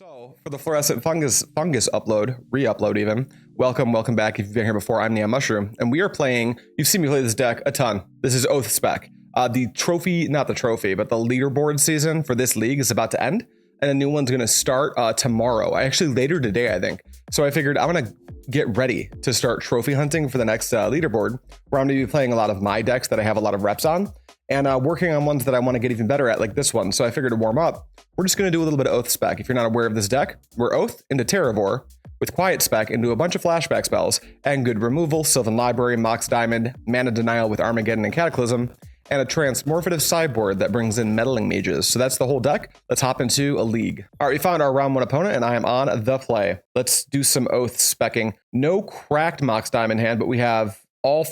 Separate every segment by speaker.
Speaker 1: So, for the fluorescent fungus upload, re-upload even, welcome back if you've been here before. I'm NeonMushroom, and we are playing, you've seen me play this deck a ton. This is Oath Spec. The trophy, not the trophy, but the leaderboard season for this league is about to end, and a new one's gonna start tomorrow, actually later today, I think. So I figured I'm gonna get ready to start trophy hunting for the next leaderboard, where I'm gonna be playing a lot of my decks that I have a lot of reps on, and working on ones that I want to get even better at, like this one. So I figured to warm up, we're just going to do a little bit of Oath Spec. If you're not aware of this deck, we're Oath into Terravore with Quiet Spec into a bunch of flashback spells and good removal, Sylvan Library, Mox Diamond, Mana Denial with Armageddon and Cataclysm, and a transmorphative sideboard that brings in Meddling Mages. So that's the whole deck. Let's hop into a league. All right, we found our round one opponent, and I am on the play. Let's do some Oath Specking. No cracked Mox Diamond hand, but we have all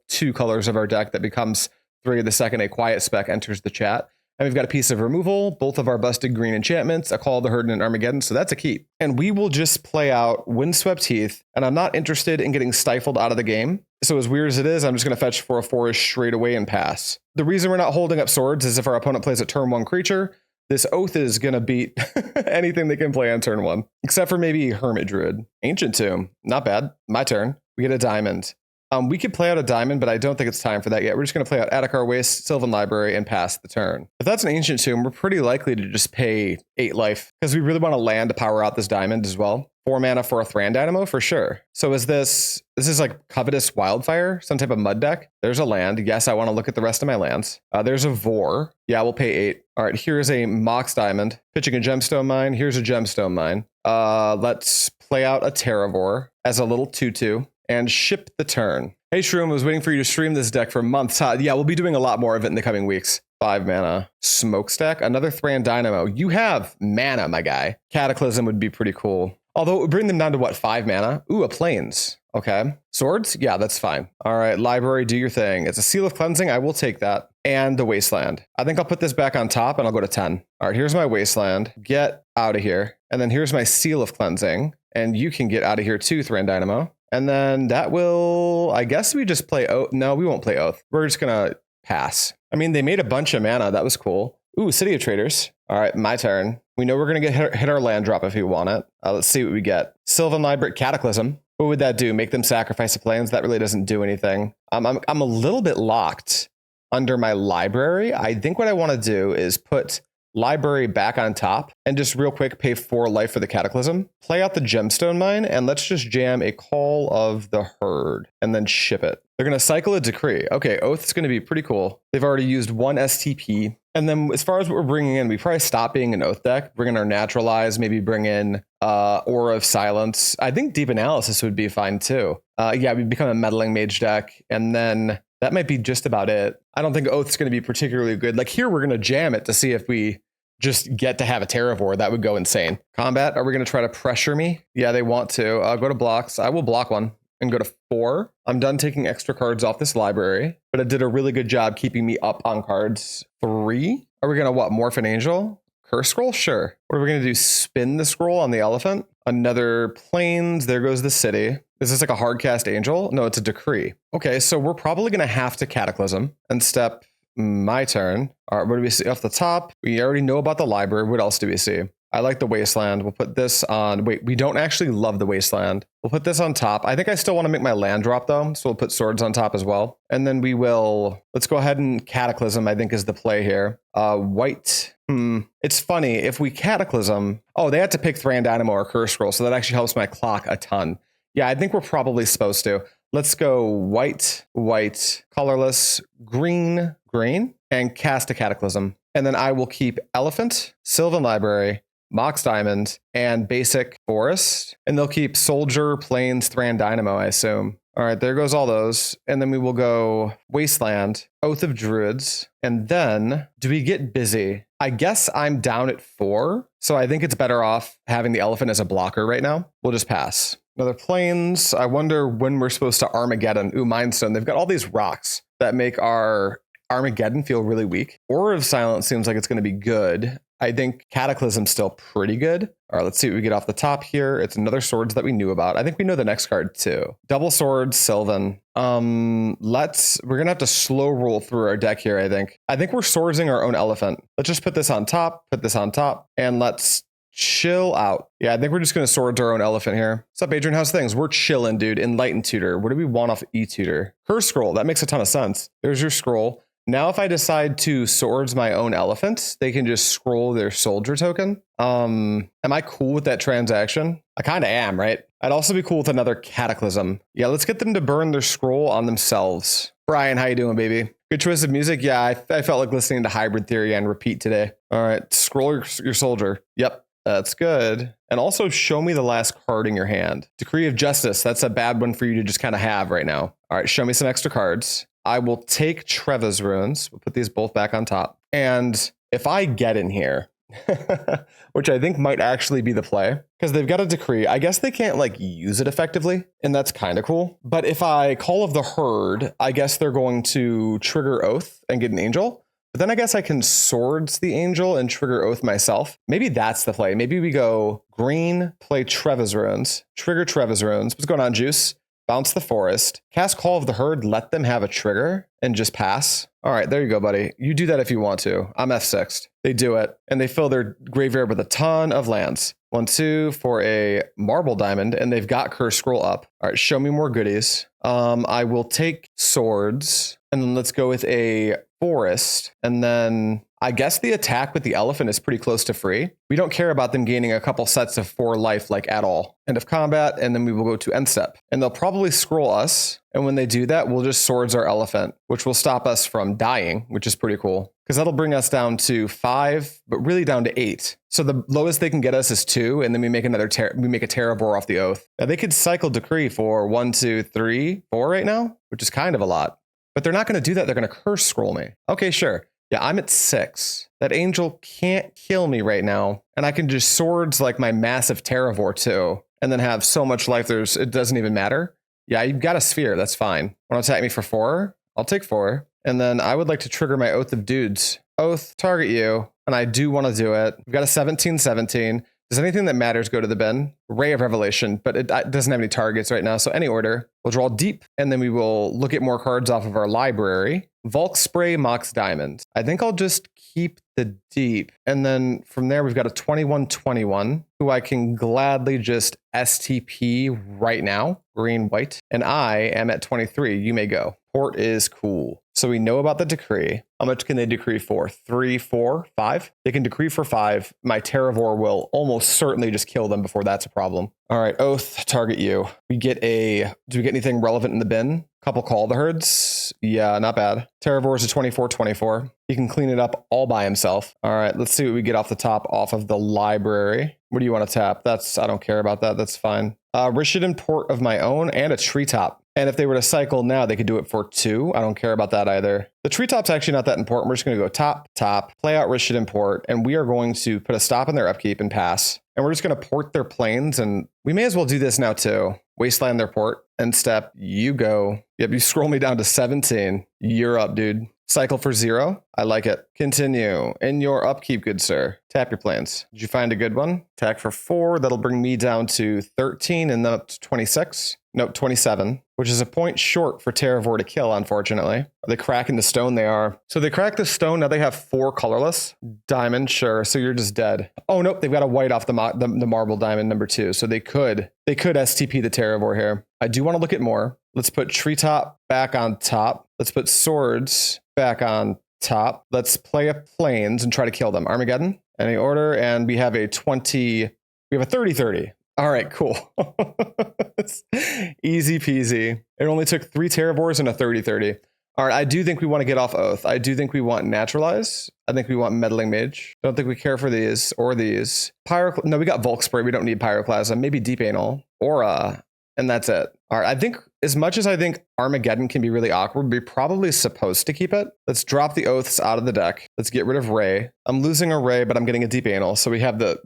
Speaker 1: two colors of our deck that becomes three the second a Quiet Spec enters the chat. And we've got a piece of removal, both of our busted green enchantments, a Call of the Herd and an Armageddon, so that's a keep. And we will just play out Windswept Heath, and I'm not interested in getting stifled out of the game. So as weird as it is, I'm just going to fetch for a 4-ish straight away and pass. The reason we're not holding up swords is if our opponent plays a turn 1 creature, this Oath is going to beat anything they can play on turn 1, except for maybe Hermit Druid. Ancient Tomb, not bad. My turn. We get a diamond. We could play out a diamond, but I don't think it's time for that yet. We're just going to play out Adarkar Wastes, Sylvan Library, and pass the turn. If that's an Ancient Tomb, we're pretty likely to just pay 8 life, because we really want to land to power out this diamond as well. 4 mana for a Thran Dynamo, for sure. So is this is like Covetous Wildfire, some type of mud deck? There's a land. Yes, I want to look at the rest of my lands. There's a Vor. Yeah, we'll pay 8. All right, here's a Mox Diamond. Pitching a Gemstone Mine. Here's a Gemstone Mine. Let's play out a Terravore as a little 2/2 and ship the turn. Hey Shroom, I was waiting for you to stream this deck for months. Yeah, we'll be doing a lot more of it in the coming weeks. 5 mana. Smokestack, another Thran Dynamo. You have mana, my guy. Cataclysm would be pretty cool. Although it would bring them down to what, 5 mana? Ooh, a Plains. Okay. Swords? Yeah, that's fine. All right, Library, do your thing. It's a Seal of Cleansing. I will take that. And the Wasteland. I think I'll put this back on top and I'll go to 10. All right, here's my Wasteland. Get out of here. And then here's my Seal of Cleansing. And you can get out of here too, Thran Dynamo. And then that will, I guess we just play Oath. No, we won't play Oath. We're just going to pass. I mean, they made a bunch of mana. That was cool. Ooh, City of Traders. All right, my turn. We know we're going to get hit our land drop if we want it. Let's see what we get. Sylvan Library, Cataclysm. What would that do? Make them sacrifice a Plains? That really doesn't do anything. I'm a little bit locked under my library. I think what I want to do is put Library back on top and just real quick pay 4 life for the Cataclysm. Play out the Gemstone Mine and let's just jam a Call of the Herd and then ship it. They're going to cycle a Decree. Okay, Oath's going to be pretty cool. They've already used 1 STP. And then as far as what we're bringing in, we probably stop being an Oath deck, bring in our Naturalize, maybe bring in Aura of Silence. I think Deep Analysis would be fine too. Yeah, we become a Meddling Mage deck, and then that might be just about it. I don't think Oath's going to be particularly good. Like here, we're going to jam it to see if we just get to have a Terravore. That would go insane. Combat, are we going to try to pressure me? Yeah, they want to. Go to blocks. I will block 1 and go to 4. I'm done taking extra cards off this library, but it did a really good job keeping me up on cards. 3. Are we going to what? Morph an Angel? Curse Scroll? Sure. What are we going to do? Spin the scroll on the elephant? Another Plains. There goes the city. Is this like a hard cast angel? No, it's a Decree. Okay, so we're probably going to have to Cataclysm and step my turn. All right, what do we see off the top? We already know about the library. What else do we see? I like the Wasteland. We'll put this on. Wait, we don't actually love the Wasteland. We'll put this on top. I think I still want to make my land drop though. So we'll put swords on top as well. And then we will, let's go ahead and Cataclysm, I think is the play here. White. It's funny if we Cataclysm. Oh, they had to pick Thran Dynamo or Curse Scroll. So that actually helps my clock a ton. Yeah, I think we're probably supposed to. Let's go white, colorless, green, and cast a Cataclysm. And then I will keep Elephant, Sylvan Library, Mox Diamond, and Basic Forest. And they'll keep Soldier, Plains, Thran Dynamo, I assume. All right, there goes all those. And then we will go Wasteland, Oath of Druids. And then, do we get busy? I guess I'm down at 4. So I think it's better off having the Elephant as a blocker right now. We'll just pass. Another Plains. I wonder when we're supposed to Armageddon. Ooh, Mindstone. They've got all these rocks that make our Armageddon feel really weak. Aura of Silence seems like it's going to be good. I think Cataclysm's still pretty good. All right, let's see what we get off the top here. It's another swords that we knew about. I think we know the next card too. Double swords, Sylvan. We're gonna have to slow roll through our deck here, I think. I think we're swordsing our own elephant. Let's just put this on top, and let's chill out. Yeah, I think we're just going to sword our own elephant here. What's up, Adrian? How's things? We're chilling, dude. Enlightened Tutor. What do we want off E-Tutor? Curse Scroll. That makes a ton of sense. There's your scroll. Now, if I decide to swords my own elephant, they can just scroll their soldier token. Am I cool with that transaction? I kind of am, right? I'd also be cool with another Cataclysm. Yeah, let's get them to burn their scroll on themselves. Brian, how you doing, baby? Good choice of music. Yeah, I felt like listening to Hybrid Theory and repeat today. All right, scroll your soldier. Yep, that's good. And also show me the last card in your hand. Decree of Justice. That's a bad one for you to just kind of have right now. All right, show me some extra cards. I will take Treva's runes. We'll put these both back on top. And if I get in here, which I think might actually be the play, because they've got a decree. I guess they can't like use it effectively, and that's kind of cool. But if I Call of the Herd, I guess they're going to trigger Oath and get an angel. But then I guess I can swords the angel and trigger Oath myself. Maybe that's the play. Maybe we go green, play Treva's runes, trigger Treva's runes. What's going on, Juice? Bounce the forest, cast Call of the Herd, let them have a trigger, and just pass. All right, there you go, buddy. You do that if you want to. I'm F6. They do it, and they fill their graveyard with a ton of lands. 1, 2 for a Marble Diamond, and they've got Curse Scroll up. All right, show me more goodies. I will take swords, and then let's go with a forest, and then I guess the attack with the elephant is pretty close to free. We don't care about them gaining a couple sets of 4 life like at all. End of combat, and then we will go to end step. And they'll probably scroll us. And when they do that, we'll just swords our elephant, which will stop us from dying, which is pretty cool. Because that'll bring us down to 5, but really down to 8. So the lowest they can get us is 2, and then we make another we make a Terravore off the Oath. Now they could cycle Decree for 1, 2, 3, 4 right now, which is kind of a lot. But they're not going to do that. They're going to curse scroll me. Okay, sure. Yeah, I'm at 6. That angel can't kill me right now. And I can just swords like my massive Terravore too. And then have so much life, it doesn't even matter. Yeah, you've got a sphere. That's fine. Want to attack me for 4? I'll take 4. And then I would like to trigger my Oath of Dudes. Oath, target you. And I do want to do it. We've got a 17-17. Does anything that matters go to the bin? Ray of Revelation, but it doesn't have any targets right now. So any order. We'll draw deep, and then we will look at more cards off of our library. Volcanic Spray, Mox Diamond. I think I'll just keep the deep. And then from there, we've got a 21-21, who I can gladly just STP right now. Green, white. And I am at 23. You may go. Port is cool. So we know about the decree. How much can they decree for? 3, 4, 5? They can decree for 5. My Terravore will almost certainly just kill them before that's a problem. All right, Oath, target you. Do we get anything relevant in the bin? Couple Call the Herds. Yeah, not bad. Terravore is a 24-24. He can clean it up all by himself. All right, let's see what we get off the top off of the library. What do you want to tap? I don't care about that. That's fine. Rishadan Port of my own and a Treetop. And if they were to cycle now, they could do it for 2. I don't care about that either. The Treetop's actually not that important. We're just going to go top, play out Rishadan Port, and we are going to put a stop in their upkeep and pass. And we're just going to port their planes, and we may as well do this now too. Wasteland their port, end step, you go. Yep, you scroll me down to 17. You're up, dude. Cycle for 0. I like it. Continue. In your upkeep, good sir. Tap your planes. Did you find a good one? Attack for 4. That'll bring me down to 13 and then up to 26. Nope, 27, which is a point short for Terravore to kill, unfortunately. Are they cracking the stone? They are. So they crack the stone. Now they have 4 colorless. Diamond, sure. So you're just dead. Oh, nope. They've got a white off the Marble Diamond number 2. So they could STP the Terravore here. I do want to look at more. Let's put Treetop back on top. Let's put swords back on top. Let's play a planes and try to kill them. Armageddon, any order. And we have a 30-30. All right, cool. Easy peasy. It only took 3 Terravores and a 30-30. All right, I do think we want to get off Oath. I do think we want Naturalize. I think we want Meddling Mage. Don't think we care for these or these. No, we got Volcanic Spray. We don't need Pyroclasm. Maybe Deep Anal. Aura. And that's it. All right, I think as much as I think Armageddon can be really awkward, we're probably supposed to keep it. Let's drop the Oaths out of the deck. Let's get rid of Ray. I'm losing a Ray, but I'm getting a Deep Anal. So we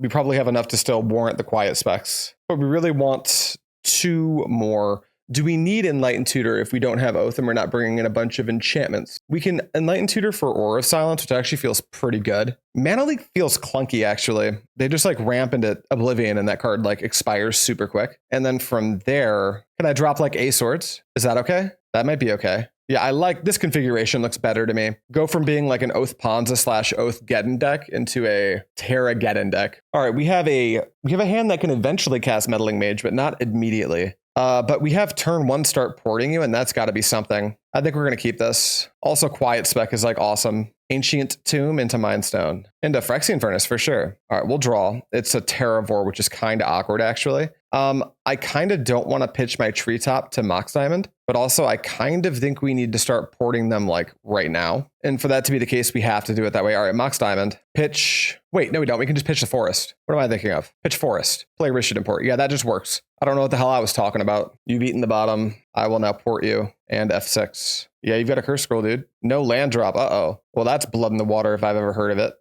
Speaker 1: probably have enough to still warrant the quiet specs. But we really want 2 more. Do we need Enlightened Tutor if we don't have Oath and we're not bringing in a bunch of enchantments? We can Enlightened Tutor for Aura of Silence, which actually feels pretty good. Mana Leak feels clunky, actually. They just like ramp into Oblivion and that card like expires super quick. And then from there, can I drop like A Swords? Is that okay? That might be okay. Yeah, I like this configuration. Looks better to me. Go from being like an Oath Ponza / Oath Geddon deck into a Terrageddon deck. All right, we have a hand that can eventually cast Meddling Mage, but not immediately. But we have turn 1 start porting you, and that's got to be something. I think we're going to keep this. Also, Quiet Spec is like awesome. Ancient Tomb into Mindstone. Into Phyrexian Furnace for sure. All right, we'll draw. It's a Terravore, which is kind of awkward, actually. I kind of don't want to pitch my Treetop to Mox Diamond, but also I kind of think we need to start porting them like right now. And for that to be the case, we have to do it that way. All right, Mox Diamond. Pitch. Wait, no, we don't. We can just pitch the Forest. What am I thinking of? Pitch Forest. Play Rishadan Port. Yeah, that just works. I don't know what the hell I was talking about. You've eaten the bottom. I will now port you. And F6. Yeah, you've got a curse scroll, dude. No land drop. Uh-oh. Well, that's blood in the water if I've ever heard of it.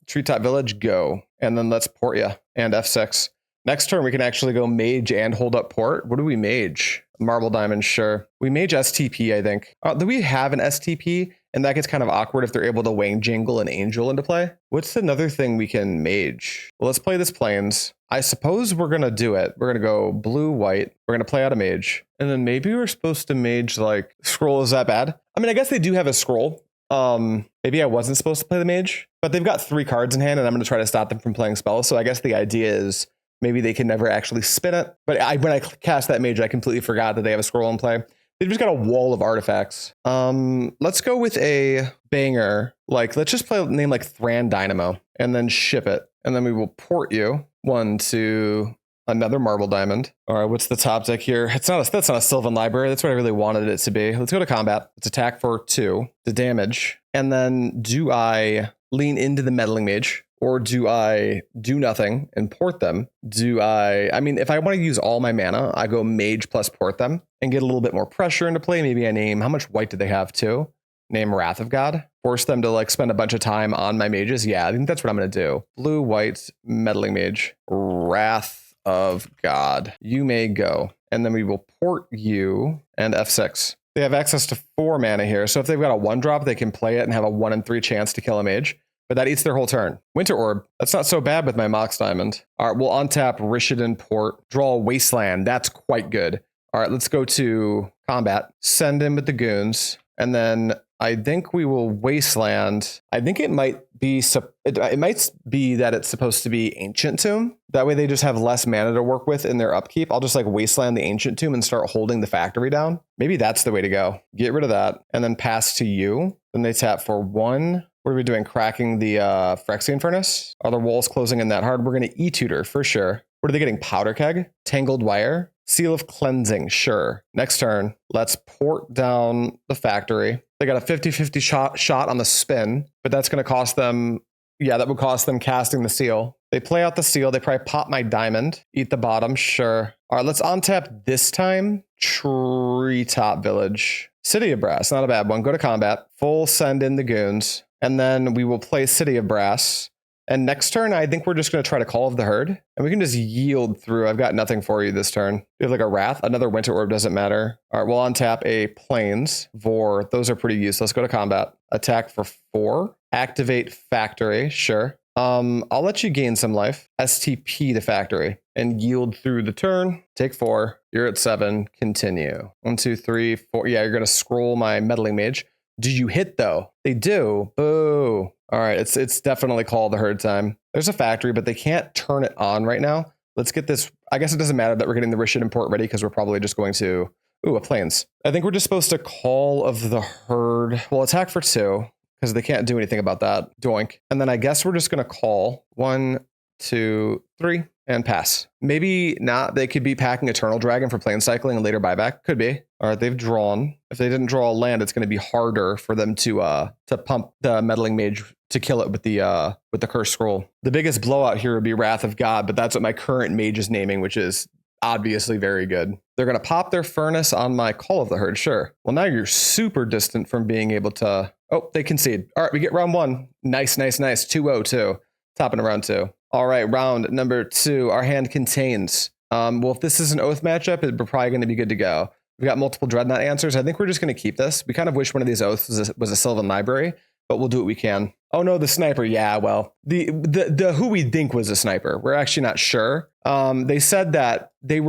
Speaker 1: Treetop Village, go. And then let's port you. And F6. Next turn, we can actually go mage and hold up port. What do we mage? Marble Diamond, sure. We mage STP, I think. Do we have an STP? And that gets kind of awkward if they're able to Wang Jingle an Angel into play. What's another thing we can mage? Well, let's play this Plains. I suppose we're going to do it. We're going to go blue, white. We're going to play out a mage. And then maybe we're supposed to mage like scroll. Is that bad? I mean, I guess they do have a scroll. Maybe I wasn't supposed to play the mage, but they've got 3 cards in hand and I'm going to try to stop them from playing spells. So I guess the idea is maybe they can never actually spin it. But when I cast that mage, I completely forgot that they have a scroll in play. They've just got a wall of artifacts. Let's go with a banger. Like, let's just play a name like Thran Dynamo and then ship it. And then we will port you 1 to another Marble Diamond. All right, what's the top deck here? That's not a Sylvan Library. That's what I really wanted it to be. Let's go to combat. Let's attack for 2 to damage. And then do I lean into the Meddling Mage? Or do I do nothing and port them? I mean, if I want to use all my mana, I go mage plus port them and get a little bit more pressure into play. Maybe I name, how much white do they have too? Name Wrath of God. Force them to like spend a bunch of time on my mages. Yeah, I think that's what I'm going to do. Blue, white, Meddling Mage, Wrath of God. You may go. And then we will port you and F6. They have access to 4 mana here. So if they've got a 1-drop, they can play it and have a 1 in 3 chance to kill a mage. But that eats their whole turn. Winter Orb. That's not so bad with my Mox Diamond. All right, we'll untap Rishadan Port. Draw Wasteland. That's quite good. All right, let's go to combat. Send in with the goons. And then I think we will Wasteland. I think it might be that it's supposed to be Ancient Tomb. That way they just have less mana to work with in their upkeep. I'll just like Wasteland the Ancient Tomb and start holding the factory down. Maybe that's the way to go. Get rid of that and then pass to you. Then they tap for 1. What are we doing? Cracking the Phyrexian Furnace? Are the walls closing in that hard? We're going to E-Tutor for sure. What are they getting? Powder Keg? Tangled Wire? Seal of Cleansing? Sure. Next turn, let's port down the factory. They got a 50-50 shot on the spin, but that's going to cost them... Yeah, that would cost them casting the seal. They play out the seal. They probably pop my diamond. Eat the bottom. Sure. All right, let's untap this time. Treetop Village. City of Brass. Not a bad one. Go to combat. Full send in the goons. And then we will play City of Brass. And next turn, I think we're just going to try to Call of the Herd. And we can just yield through. I've got nothing for you this turn. We have like a Wrath. Another Winter Orb doesn't matter. All right, we'll untap a Plains. Vor. Those are pretty useless. Go to combat. Attack for 4. Activate Factory. Sure. I'll let you gain some life. STP the Factory. And yield through the turn. Take 4. You're at 7. Continue. 1, 2, 3, 4. Yeah, you're going to scroll my Meddling Mage. Do you hit though? They do. Boo. All right, it's definitely Call of the Herd time. There's a factory, but they can't turn it on right now. Let's get this. I guess it doesn't matter that we're getting the Rishadan Port ready because we're probably just going to... Ooh, a Plains. I think we're just supposed to Call of the Herd. Well, attack for 2 because they can't do anything about that. Doink. And then I guess we're just going to call 1, 2, 3 and pass. Maybe not. They could be packing Eternal Dragon for plane cycling and later buyback. Could be. All right, they've drawn. If they didn't draw a land, it's going to be harder for them to pump the Meddling Mage to kill it with the Cursed Scroll. The biggest blowout here would be Wrath of God, but that's what my current mage is naming, which is obviously very good. They're going to pop their furnace on my Call of the Herd. Sure. Well, now you're super distant from being able to... Oh, they concede. All right, we get round 1. Nice, nice, nice. 2-0, too. Top into round 2. All right, round number 2. Our hand contains. Well, if this is an Oath matchup, we're probably going to be good to go. We got multiple Dreadnought answers. I think we're just going to keep this. We kind of wish one of these Oaths was a Sylvan Library, but we'll do what we can. Oh no, the sniper. Yeah, well, the who we think was a sniper. We're actually not sure. They said that they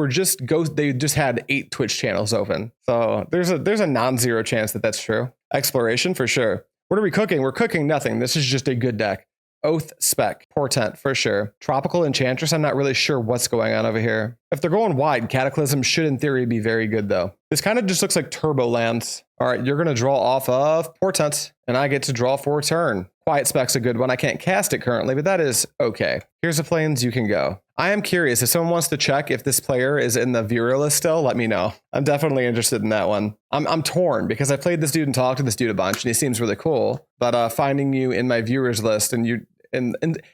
Speaker 1: just had 8 Twitch channels open. So there's a non-zero chance that that's true. Exploration for sure. What are we cooking? We're cooking nothing. This is just a good deck. Oath, Spec, Portent for sure. Tropical Enchantress, I'm not really sure what's going on over here. If they're going wide, Cataclysm should in theory be very good though. This kind of just looks like turbo lands. All right, you're gonna draw off of Portent, and I get to draw for a turn. Quiet Spec's a good one. I can't cast it currently, but that is okay. Here's the planes you can go. I am curious, if someone wants to check if this player is in the viewer list still, let me know. I'm definitely interested in that one. I'm torn because I played this dude and talked to this dude a bunch, and he seems really cool. But finding you in my viewers list and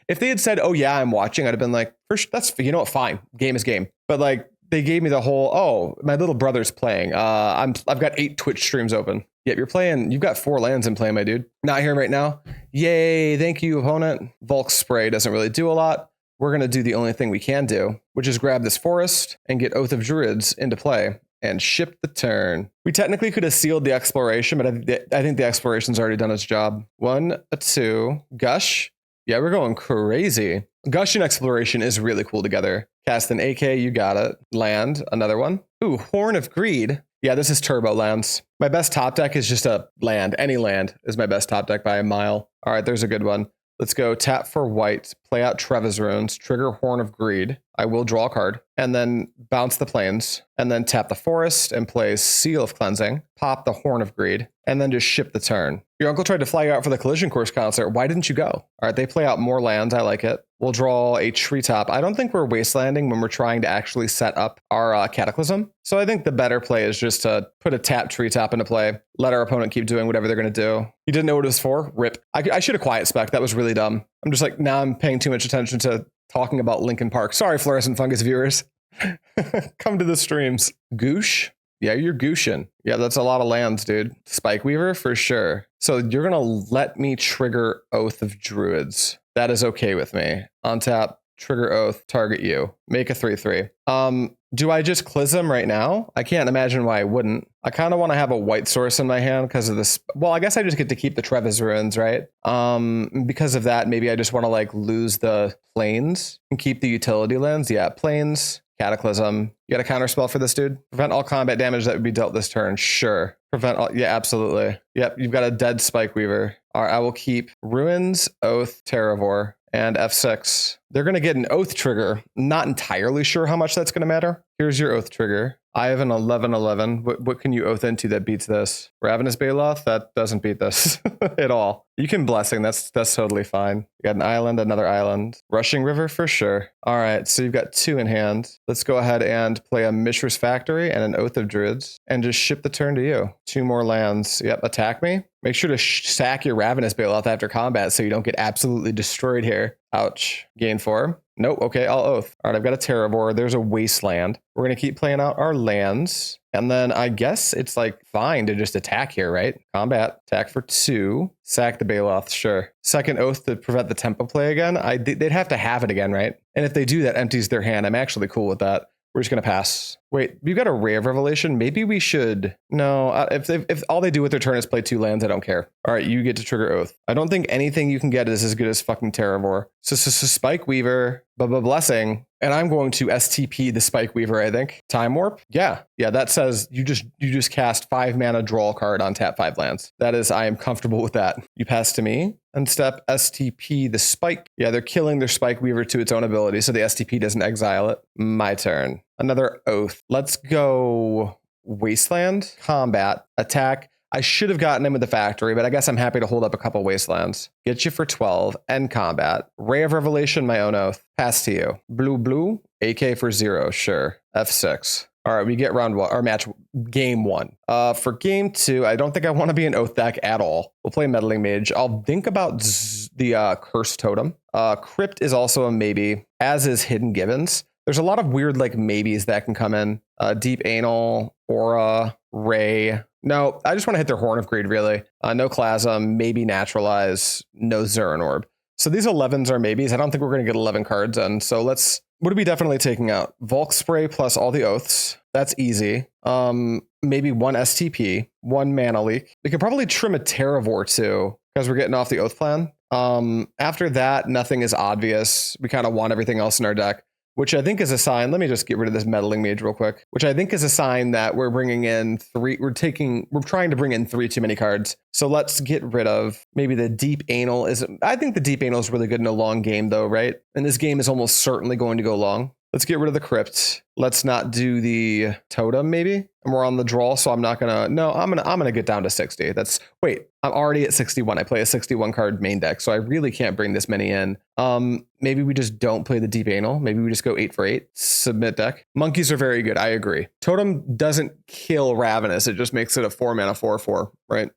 Speaker 1: if they had said, "Oh yeah, I'm watching," I'd have been like, "That's, you know what? Fine, game is game." But like they gave me the whole, "Oh, my little brother's playing. I've got 8 Twitch streams open." Yep, you're playing. You've got 4 lands in play, my dude. Not here right now. Yay! Thank you, opponent. Volc Spray doesn't really do a lot. We're gonna do the only thing we can do, which is grab this forest and get Oath of Druids into play and ship the turn. We technically could have sealed the exploration, but I think the exploration's already done its job. 1, 2, Gush. Yeah, we're going crazy. Gush and Exploration is really cool together. Cast an AK, you got it. Land, another one. Ooh, Horn of Greed. Yeah, this is turbo lands. My best top deck is just a land. Any land is my best top deck by a mile. All right, there's a good one. Let's go tap for white, play out Treva's Runes, trigger Horn of Greed. I will draw a card, and then bounce the plains, and then tap the forest and play Seal of Cleansing, pop the Horn of Greed, and then just ship the turn. Your uncle tried to fly you out for the Collision Course concert. Why didn't you go? All right, they play out more lands. I like it. We'll draw a Treetop. I don't think we're Wastelanding when we're trying to actually set up our Cataclysm. So I think the better play is just to put a tap Treetop into play, let our opponent keep doing whatever they're going to do. You didn't know what it was for? Rip. I should have Quiet Spec. That was really dumb. I'm just like, now I'm paying too much attention to talking about Linkin Park. Sorry, Fluorescent Fungus viewers. Come to the streams. Goosh? Yeah, you're gooshin'. Yeah, that's a lot of lands, dude. Spike Weaver for sure. So you're gonna let me trigger Oath of Druids. That is okay with me. On tap, trigger Oath, target you. Make a 3/3. Do I just Clism right now? I can't imagine why I wouldn't. I kind of want to have a white source in my hand because of this. Well, I guess I just get to keep the Treva's Ruins, right? Because of that, maybe I just want to like lose the plains and keep the utility lands. Yeah, plains. Cataclysm. You got a counter spell for this dude? Prevent all combat damage that would be dealt this turn. Sure. Prevent all. Yeah, absolutely. Yep. You've got a dead Spike Weaver. All right. I will keep Ruins, Oath, Terravore, and F6. They're going to get an Oath trigger. Not entirely sure how much that's going to matter. Here's your Oath trigger. I have an 11/11. What can you Oath into that beats this? Ravenous Baloth? That doesn't beat this at all. You can Blessing. That's totally fine. You got an island, another island. Rushing River for sure. All right, so you've got 2 in hand. Let's go ahead and play a Mishra's Factory and an Oath of Druids and just ship the turn to you. 2 more lands. Yep, attack me. Make sure to sack your Ravenous Baloth after combat so you don't get absolutely destroyed here. Ouch. Gain 4. Nope. Okay, I'll Oath. All right, I've got a Terravore. There's a Wasteland. We're going to keep playing out our lands. And then I guess it's like fine to just attack here, right? Combat. Attack for 2. Sack the Baloth. Sure. Second Oath to prevent the tempo play again. They'd have to have it again, right? And if they do, that empties their hand. I'm actually cool with that. We're just going to pass. Wait, we've got a Ray of Revelation. Maybe we should. No, if all they do with their turn is play 2 lands, I don't care. All right, you get to trigger Oath. I don't think anything you can get is as good as fucking Terravore. So Spike Weaver, Blessing, and I'm going to STP the Spike Weaver, I think. Time Warp? Yeah, that says you just cast 5 mana, draw a card on tap 5 lands. That is, I am comfortable with that. You pass to me. And step STP the Spike. Yeah, they're killing their Spike Weaver to its own ability, so the STP doesn't exile it. My turn. Another Oath. Let's go Wasteland, combat, attack. I should have gotten in with the factory, but I guess I'm happy to hold up a couple Wastelands. Get you for 12, end combat. Ray of Revelation, my own Oath. Pass to you. Blue, AK for 0, sure. F6. All right, we get round 1, or match game 1. For game 2, I don't think I want to be an Oath deck at all. We'll play Meddling Mage. I'll think about the Cursed Totem. Crypt is also a maybe, as is Hidden Gibbons. There's a lot of weird like maybes that can come in. Deep Anal, Aura, Ray. No, I just want to hit their Horn of Greed, really. No Clasm, maybe Naturalize, no Zuran Orb. So these 11s are maybes. I don't think we're going to get 11 cards in. So what are we definitely taking out? Volc Spray plus all the Oaths. That's easy. Maybe 1 STP, 1 Mana Leak. We could probably trim a Terravore too, because we're getting off the Oath plan. After that, nothing is obvious. We kind of want everything else in our deck. which I think is a sign. Let me just get rid of this Meddling Mage real quick, which I think is a sign that we're bringing in we're trying to bring in 3 too many cards. So let's get rid of maybe the Deep Anal. I think the Deep Anal is really good in a long game though, right? And this game is almost certainly going to go long. Let's get rid of the Crypt. Let's not do the Totem maybe. And we're on the draw, so I'm gonna get down to 60. I'm already at 61. I play a 61 card main deck, so I really can't bring this many in. Maybe we just don't play the Deep Anal. Maybe we just go 8 for 8. Submit deck. Monkeys are very good. I agree. Totem doesn't kill Ravenous. It just makes it a 4-mana 4/4, right?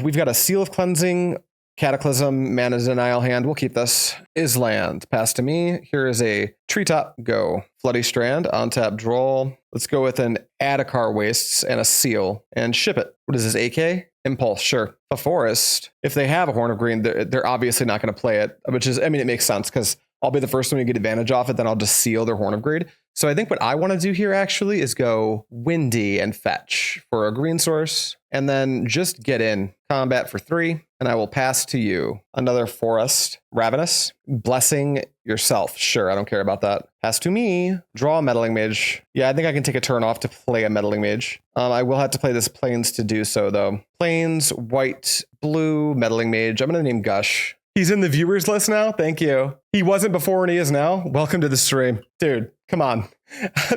Speaker 1: We've got a Seal of Cleansing, Cataclysm, Mana Denial hand. We'll keep this. Island. Pass to me. Here is a Treetop. Go. Floody Strand. On tap. Draw. Let's go with an Adarkar Wastes and a Seal and ship it. What is this? AK? Impulse. Sure. A Forest. If they have a Horn of Green, they're obviously not going to play it, which is, it makes sense because I'll be the first one to get advantage off it. Then I'll just seal their Horn of Green. So I think what I want to do here actually is go Windy and fetch for a green source and then just get in combat for 3. And I will pass to you another Forest. Ravenous. Blessing yourself. Sure, I don't care about that. Pass to me. Draw a Meddling Mage. Yeah, I think I can take a turn off to play a Meddling Mage. I will have to play this Plains to do so though. Plains, white, blue, Meddling Mage. I'm going to name Gush. He's in the viewers list now. Thank you. He wasn't before and he is now. Welcome to the stream. Dude, come on.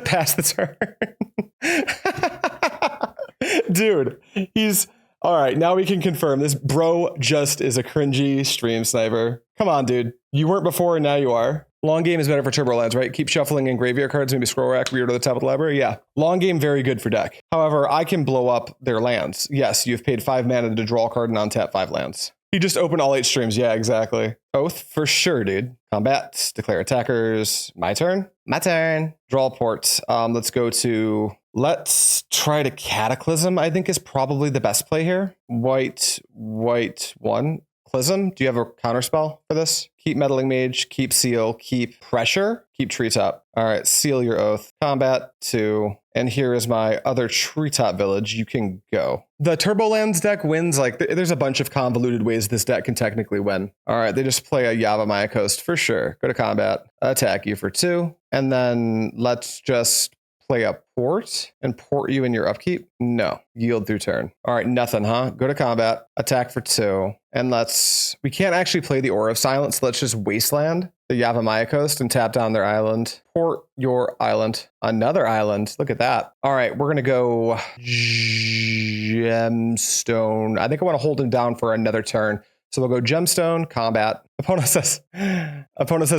Speaker 1: Pass the turn. Dude, he's... All right, now we can confirm this bro just is a cringy stream sniper. Come on, dude. You weren't before and now you are. Long game is better for turbo lands, right? Keep shuffling in graveyard cards, maybe scroll rack, rear to the top of the library. Yeah. Long game, very good for deck. However, I can blow up their lands. Yes, you've paid 5 mana to draw a card and untap 5 lands. He just opened all 8 streams. Yeah, exactly. Oath for sure, dude. Combat, declare attackers. My turn. Draw port. Let's try to Cataclysm, I think is probably the best play here. White 1. Clism. Do you have a counterspell for this? Keep Meddling Mage, keep Seal, keep Pressure, keep Treetop. All right, seal your Oath. Combat 2. And here is my other Treetop Village. You can go. The Turbolands deck wins, there's a bunch of convoluted ways this deck can technically win. All right, they just play a Yavimaya Coast for sure. Go to combat, attack you for 2. And then let's just play a port and port you in your upkeep. No, yield through turn. All right, nothing, huh? Go to combat, attack for 2. And we can't actually play the Aura of Silence. Let's just Wasteland the Yavimaya Coast and tap down their island. Port your island. Another island. Look at that. All right, we're going to go Gemstone. I think I want to hold him down for another turn. So we'll go Gemstone, combat. Opponent says,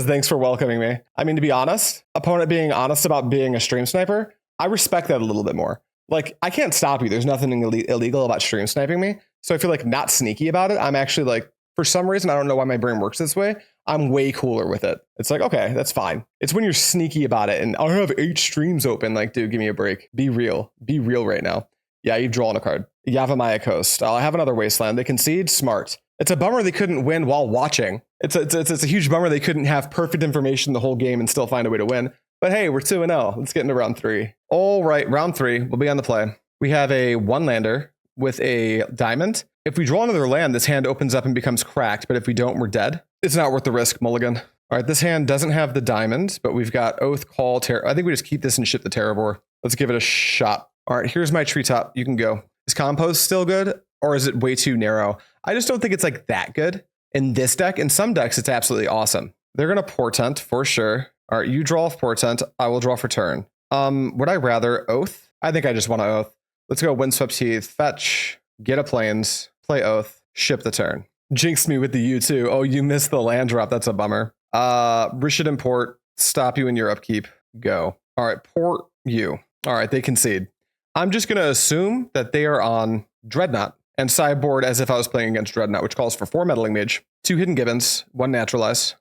Speaker 1: thanks for welcoming me. I mean, to be honest, opponent being honest about being a stream sniper, I respect that a little bit more. I can't stop you. There's nothing illegal about stream sniping me. So I feel not sneaky about it. I'm actually for some reason, I don't know why my brain works this way. I'm way cooler with it. It's okay, that's fine. it's when you're sneaky about it and I have 8 streams open. Dude, give me a break. Be real right now. Yeah, you've drawn a card. Yavimaya Coast. I'll have another Wasteland. They concede. Smart. It's a bummer they couldn't win while watching. It's a huge bummer they couldn't have perfect information the whole game and still find a way to win. But hey, we're 2-0. Let's get into round 3. All right, round 3. We'll be on the play. We have a 1-lander with a diamond. If we draw another land, this hand opens up and becomes cracked. But if we don't, we're dead. It's not worth the risk, mulligan. All right, this hand doesn't have the diamond, but we've got Oath, Call, I think we just keep this and ship the Terravore. Let's give it a shot. All right, here's my Treetop. You can go. Is Compost still good? Or is it way too narrow? I just don't think it's that good in this deck. In some decks, it's absolutely awesome. They're going to Portent for sure. All right, you draw Portent. I will draw for turn. Would I rather Oath? I think I just want to Oath. Let's go Windswept Heath. Fetch. Get a Plains. Play Oath. Ship the turn. Jinxed me with the U2. Oh, you missed the land drop. That's a bummer. Rishadan Port. Stop you in your upkeep. Go. All right, port you. All right, they concede. I'm just going to assume that they are on Dreadnought and sideboard as if I was playing against Dreadnought, which calls for 4 Meddling Mage, 2 Hidden Gibbons, 1 Naturalize,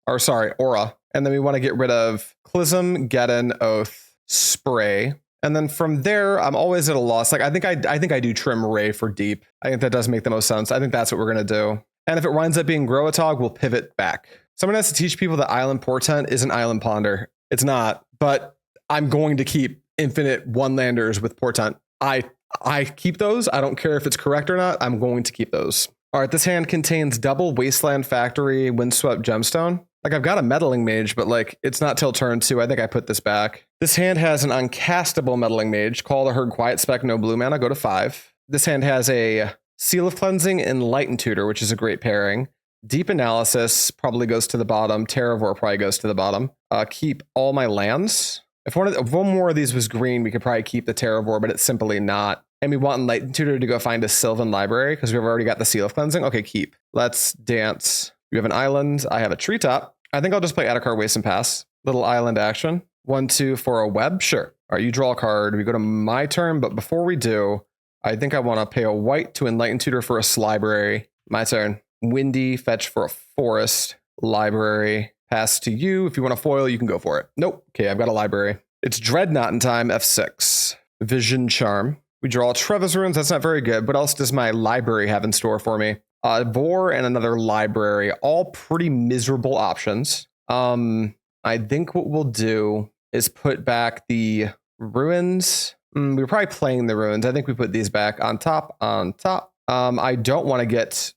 Speaker 1: Aura. And then we want to get rid of Clism, Geddon, Oath, Spray. And then from there, I'm always at a loss. I think I do Trim Ray for deep. I think that does make the most sense. I think that's what we're going to do. And if it winds up being Groatog, we'll pivot back. Someone has to teach people that Island Portent is an Island Ponder. It's not, but I'm going to keep infinite 1-landers with Portent. I keep those. I don't care if it's correct or not. I'm going to keep those. All right, this hand contains double Wasteland Factory, Windswept Gemstone. Like I've got a Meddling Mage, but like it's not till turn 2. I think I put this back. This hand has an uncastable Meddling Mage. Call the Herd Quiet Spec, no blue mana, go to 5. This hand has a Seal of Cleansing, Enlightened Tutor, which is a great pairing. Deep Analysis probably goes to the bottom. Terravore probably goes to the bottom. Keep all my lands. If one more of these was green, we could probably keep the Terravore, but it's simply not. And we want Enlightened Tutor to go find a Sylvan Library because we've already got the Seal of Cleansing. Okay, keep. Let's dance. You have an island. I have a treetop. I think I'll just play Adarkar Wastes and pass. Little island action. 1, 2 for a web. Sure. All right, you draw a card. We go to my turn, but before we do, I think I want to pay a white to Enlightened Tutor for a library. My turn. Windy, fetch for a forest. Library. Pass to you. If you want a foil, you can go for it. Nope. Okay, I've got a library. It's Dreadnought in time, F6. Vision Charm. We draw Treva's Runes. That's not very good. What else does my library have in store for me? Vor and another library. All pretty miserable options. I think what we'll do is put back the ruins. We're probably playing the ruins. I think we put these back on top, on top. I don't want to get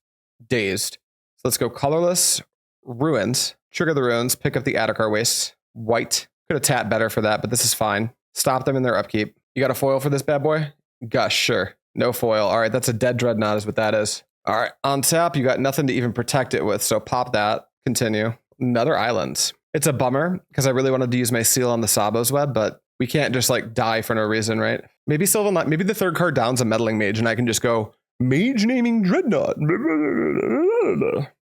Speaker 1: dazed. So let's go colorless, ruins, trigger the ruins, pick up the Adarkar Wastes, white. Could have tapped better for that, but this is fine. Stop them in their upkeep. You got a foil for this bad boy? Gosh, sure. No foil. All right, that's a dead Dreadnought is what that is. All right, on tap, you got nothing to even protect it with, so pop that. Continue. Another island. It's a bummer, because I really wanted to use my seal on the Sabo's Web, but we can't just like die for no reason, right? Maybe Sylvan, maybe the third card down's a Meddling Mage, and I can just go, Mage naming Dreadnought.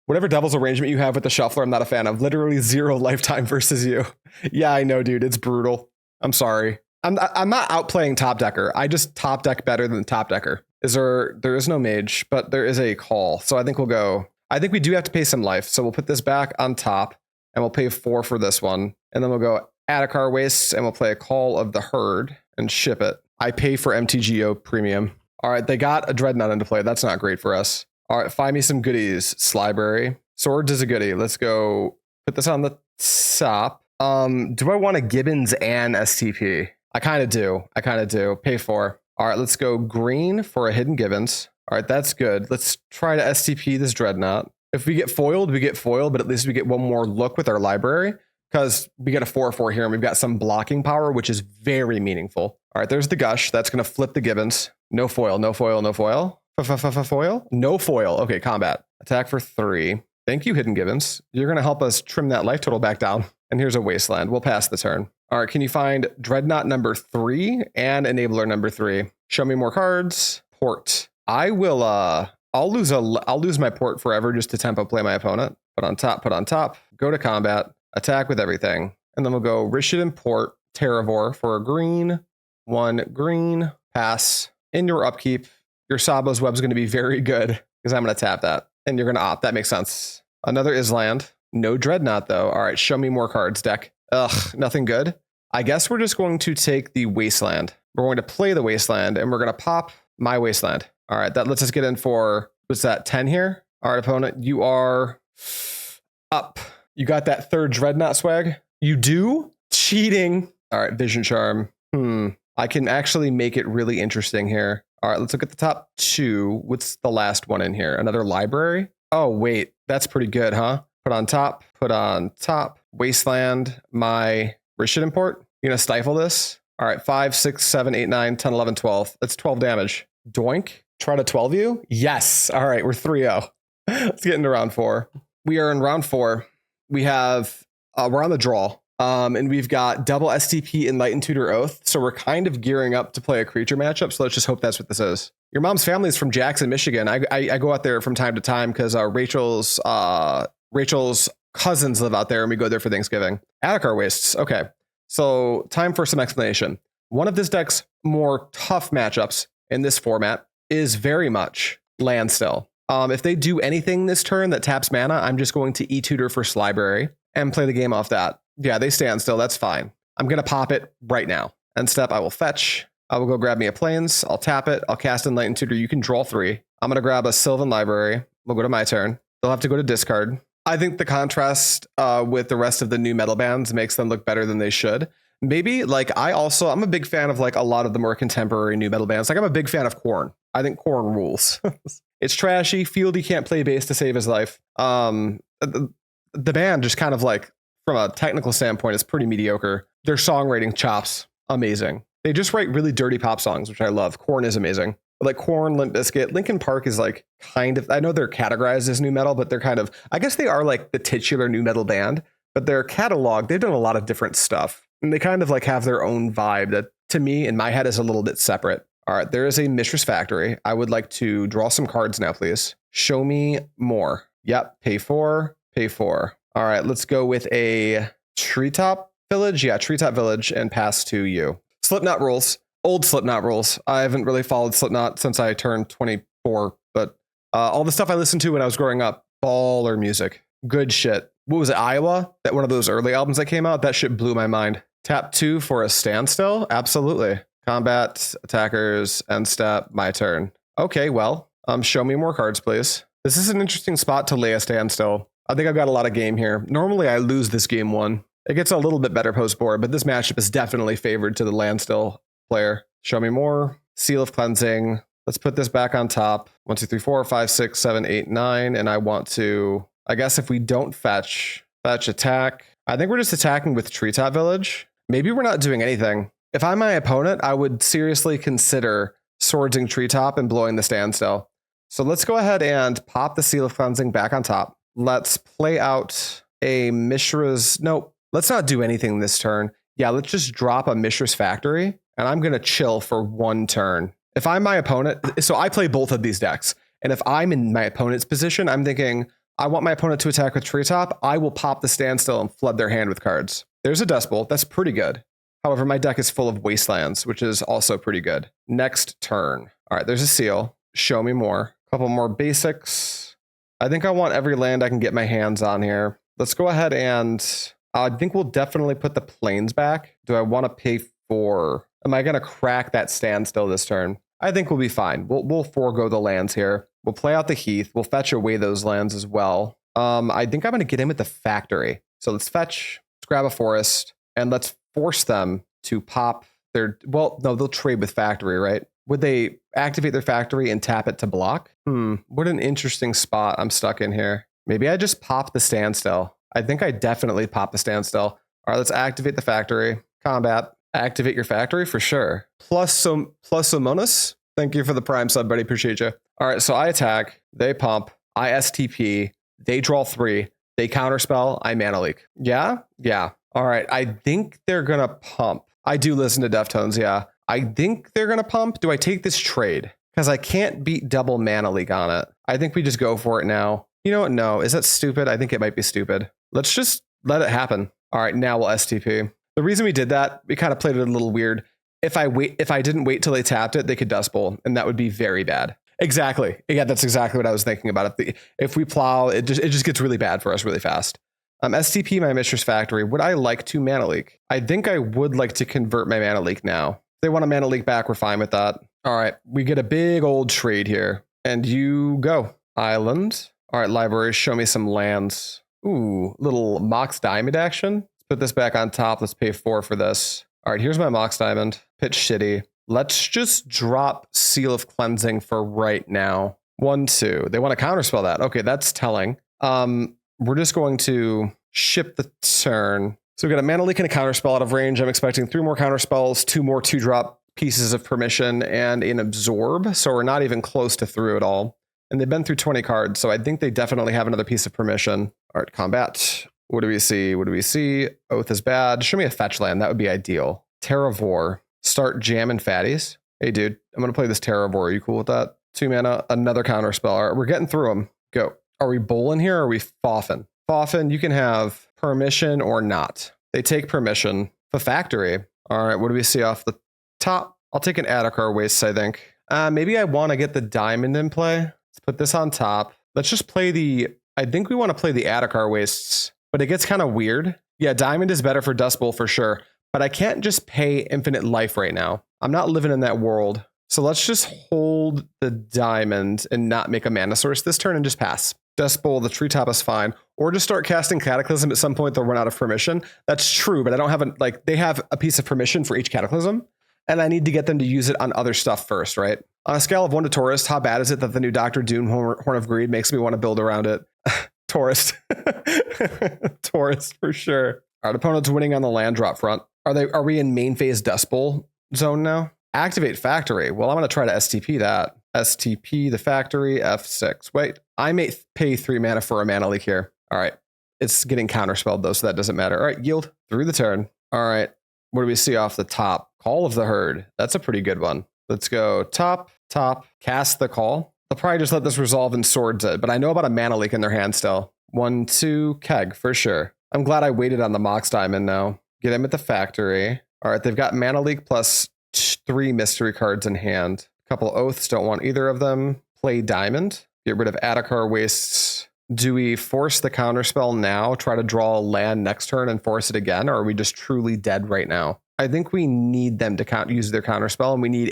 Speaker 1: Whatever devil's arrangement you have with the shuffler, I'm not a fan of. Literally 0 lifetime versus you. Yeah, I know, dude. It's brutal. I'm sorry. I'm not outplaying top decker. I just top deck better than top decker. There is no mage, but there is a call. So I think we'll go. I think we do have to pay some life. So we'll put this back on top and we'll pay 4 for this one. And then we'll go Adarkar Wastes and we'll play a Call of the Herd and ship it. I pay for MTGO Premium. All right, they got a Dreadnought into play. That's not great for us. All right, find me some goodies. Library. Swords is a goodie. Let's go put this on the top. Do I want a Gibbons and STP? I kind of do. Pay 4. All right, let's go green for a Hidden Gibbons. All right, that's good. Let's try to STP this Dreadnought. If we get foiled, we get foiled, but at least we get one more look with our library because we get a 4/4 here and we've got some blocking power, which is very meaningful. All right, there's the Gush. That's going to flip the Gibbons. No foil, no foil, no foil. Foil? No foil. Okay, combat. Attack for 3. Thank you, Hidden Gibbons. You're going to help us trim that life total back down. And here's a Wasteland. We'll pass the turn. All right, can you find Dreadnought number 3 and Enabler number 3? Show me more cards. Port. I will, I'll lose my port forever just to tempo play my opponent. Put on top, go to combat, attack with everything. And then we'll go Rishadan Port, Terravore for a green, 1 green, pass. In your upkeep, your Sabo's Web's going to be very good because I'm going to tap that. And you're going to opt. That makes sense. Another Island. No Dreadnought, though. All right, show me more cards, deck. Ugh, nothing good. I guess we're just going to take the Wasteland. We're going to play the Wasteland, and we're going to pop my Wasteland. All right, that lets us get in for, what's that, 10 here? All right, opponent, you are up. You got that third Dreadnought swag? You do? Cheating. All right, Vision Charm. I can actually make it really interesting here. All right, let's look at the top 2. What's the last one in here? Another library? Oh, wait, that's pretty good, huh? Put on top, Wasteland, my Rishadan Port. You're gonna stifle this? All right, 5, 6, 7, 8, 9, 10, 11, 12. That's 12 damage. Doink. Try to 12 you? Yes. All right, we're 3-0. Let's get into round 4. We are in round 4. We have, we're on the draw. And we've got double STP Enlightened Tutor Oath. So we're kind of gearing up to play a creature matchup. So let's just hope that's what this is. Your mom's family is from Jackson, Michigan. I go out there from time to time because Rachel's cousins live out there and we go there for Thanksgiving. Adarkar Wastes. Okay. So time for some explanation. One of this deck's more tough matchups in this format is very much land still. If they do anything this turn that taps mana, I'm just going to e-tutor for Library and play the game off that. Yeah, they stand still. That's fine. I'm going to pop it right now. End step, I will fetch. I will go grab me a Plains. I'll tap it. I'll cast Enlightened Tutor. You can draw 3. I'm going to grab a Sylvan Library. We'll go to my turn. They'll have to go to discard. I think the contrast with the rest of the new metal bands makes them look better than they should. Maybe, like, I'm a big fan of, like, a lot of the more contemporary new metal bands. Like, I'm a big fan of Korn. I think Korn rules. It's trashy. Fieldy can't play base to save his life. the band just kind of like, from a technical standpoint, is pretty mediocre. Their songwriting chops, amazing. They just write really dirty pop songs, which I love. Korn is amazing. But like Korn, Limp Bizkit, Linkin Park is like kind of, I know they're categorized as nu metal, but they're kind of, I guess they are like the titular nu metal band, but their catalog, they've done a lot of different stuff. And they kind of like have their own vibe that to me in my head is a little bit separate. All right, there is a Mishra's Factory. I would like to draw some cards now, please. Show me more. Yep, pay 4, pay 4. All right, let's go with a Treetop Village. Yeah, Treetop Village and pass to you. Slipknot rules. Old Slipknot rules. I haven't really followed Slipknot since I turned 24, but all the stuff I listened to when I was growing up, baller music. Good shit. What was it, Iowa? That one of those early albums that came out? That shit blew my mind. Tap 2 for a standstill? Absolutely. Combat, attackers, end step, my turn. Okay, well, show me more cards, please. This is an interesting spot to lay a standstill. I think I've got a lot of game here. Normally, I lose this game 1. It gets a little bit better post-board, but this matchup is definitely favored to the land still player. Show me more. Seal of Cleansing. Let's put this back on top. 1, 2, 3, 4, 5, 6, 7, 8, 9. And I want to, I guess if we don't fetch attack. I think we're just attacking with Treetop Village. Maybe we're not doing anything. If I'm my opponent, I would seriously consider swordsing Treetop and blowing the standstill. So let's go ahead and pop the Seal of Cleansing back on top. Let's play out a Mishra's, nope. Let's not do anything this turn. Yeah, let's just drop a Mishra's Factory, and I'm going to chill for 1 turn. If I'm my opponent, so I play both of these decks, and if I'm in my opponent's position, I'm thinking, I want my opponent to attack with Treetop, I will pop the standstill and flood their hand with cards. There's a Dust Bowl, that's pretty good. However, my deck is full of Wastelands, which is also pretty good. Next turn. All right, there's a seal. Show me more. A couple more basics. I think I want every land I can get my hands on here. Let's go ahead and I think we'll definitely put the plains back. Do I want to pay 4? Am I going to crack that standstill this turn? I think we'll be fine. We'll forego the lands here. We'll play out the Heath. We'll fetch away those lands as well. I think I'm going to get in with the factory. So let's fetch, let's grab a forest, and let's force them to pop their, well, no, they'll trade with factory, right? Would they activate their factory and tap it to block? What an interesting spot I'm stuck in here. Maybe I just pop the standstill. I think I definitely pop the standstill. All right, let's activate the factory. Combat. Activate your factory for sure. Plus Somonus. Thank you for the prime sub, buddy. Appreciate you. All right, so I attack. They pump. I STP. They draw 3. They counterspell. I mana leak. Yeah. All right, I think they're going to pump. I do listen to Deftones, yeah. I think they're going to pump. Do I take this trade? Because I can't beat double mana leak on it. I think we just go for it now. You know what? No. Is that stupid? I think it might be stupid. Let's just let it happen. All right, now we'll STP. The reason we did that, we kind of played it a little weird. If I didn't wait till they tapped it, they could Dust Bowl, and that would be very bad. Exactly. Yeah, that's exactly what I was thinking about. If we plow, it just gets really bad for us really fast. STP my Mishra's Factory. Would I like to mana leak? I think I would like to convert my mana leak now. If they want a mana leak back, we're fine with that. All right, we get a big old trade here, and you go. Island. All right, library, show me some lands. Ooh, little Mox Diamond action. Let's put this back on top. Let's pay 4 for this. All right, here's my Mox Diamond. Pitch Shitty. Let's just drop Seal of Cleansing for right now. 1, 2. They want to counterspell that. Okay, that's telling. We're just going to ship the turn. So we got a mana leak and a counterspell out of range. I'm expecting 3 more counterspells, 2 more 2-drop pieces of permission, and an absorb. So we're not even close to through it all. And they've been through 20 cards, so I think they definitely have another piece of permission. All right, combat. What do we see? What do we see? Oath is bad. Show me a fetch land. That would be ideal. Terravore. Start jamming fatties. Hey, dude, I'm going to play this Terravore. Are you cool with that? 2 mana, another counterspell. All right, we're getting through them. Go. Are we bowling here or are we foffing? Foffing, you can have permission or not. They take permission. The factory. All right, what do we see off the top? I'll take an Adarkar Wastes, I think. Maybe I want to get the diamond in play. Let's put this on top. Let's just play the, I think we want to play the Adarkar Wastes, but it gets kind of weird. Yeah, diamond is better for Dust Bowl for sure, but I can't just pay infinite life right now. I'm not living in that world. So let's just hold the diamond and not make a mana source this turn and just pass. Dust Bowl, the Treetop is fine. Or just start casting Cataclysm. At some point, they'll run out of permission. That's true, but I don't have they have a piece of permission for each Cataclysm, and I need to get them to use it on other stuff first, right? On a scale of 1 to Taurus, how bad is it that the new Dr. Doom Horn of Greed makes me want to build around it? Tourist. Tourist for sure. Our opponent's winning on the land drop front. Are we in main phase Dust Bowl zone now? Activate factory. Well, I'm going to try to STP that. STP the factory, F6. Wait, I may pay 3 mana for a mana leak here. All right. It's getting counterspelled though, so that doesn't matter. All right, yield through the turn. All right. What do we see off the top? Call of the Herd. That's a pretty good one. Let's go top, cast the call. They'll probably just let this resolve and swords it, but I know about a mana leak in their hand still. 1, 2, keg for sure. I'm glad I waited on the Mox Diamond now. Get him at the factory. All right, they've got mana leak plus 3 mystery cards in hand. A couple oaths, don't want either of them. Play Diamond. Get rid of Adarkar Wastes. Do we force the counterspell now, try to draw a land next turn and force it again, or are we just truly dead right now? I think we need them to use their counterspell, and we need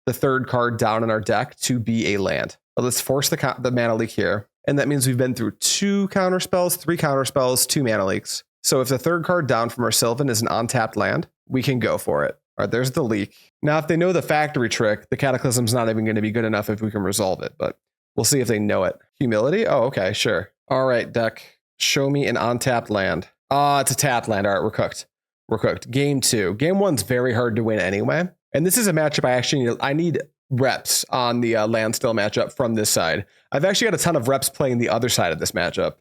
Speaker 1: the 3rd card down in our deck to be a land. But let's force the mana leak here. And that means we've been through 2 counterspells, 3 counterspells, 2 mana leaks. So if the 3rd card down from our Sylvan is an untapped land, we can go for it. All right, there's the leak. Now, if they know the factory trick, the Cataclysm's not even going to be good enough if we can resolve it, but we'll see if they know it. Humility? Oh, okay, sure. All right, deck. Show me an untapped land. It's a tapped land. All right, we're cooked. We're cooked. Game 2. Game 1's very hard to win anyway. And this is a matchup I need reps on the land still matchup from this side. I've actually got a ton of reps playing the other side of this matchup.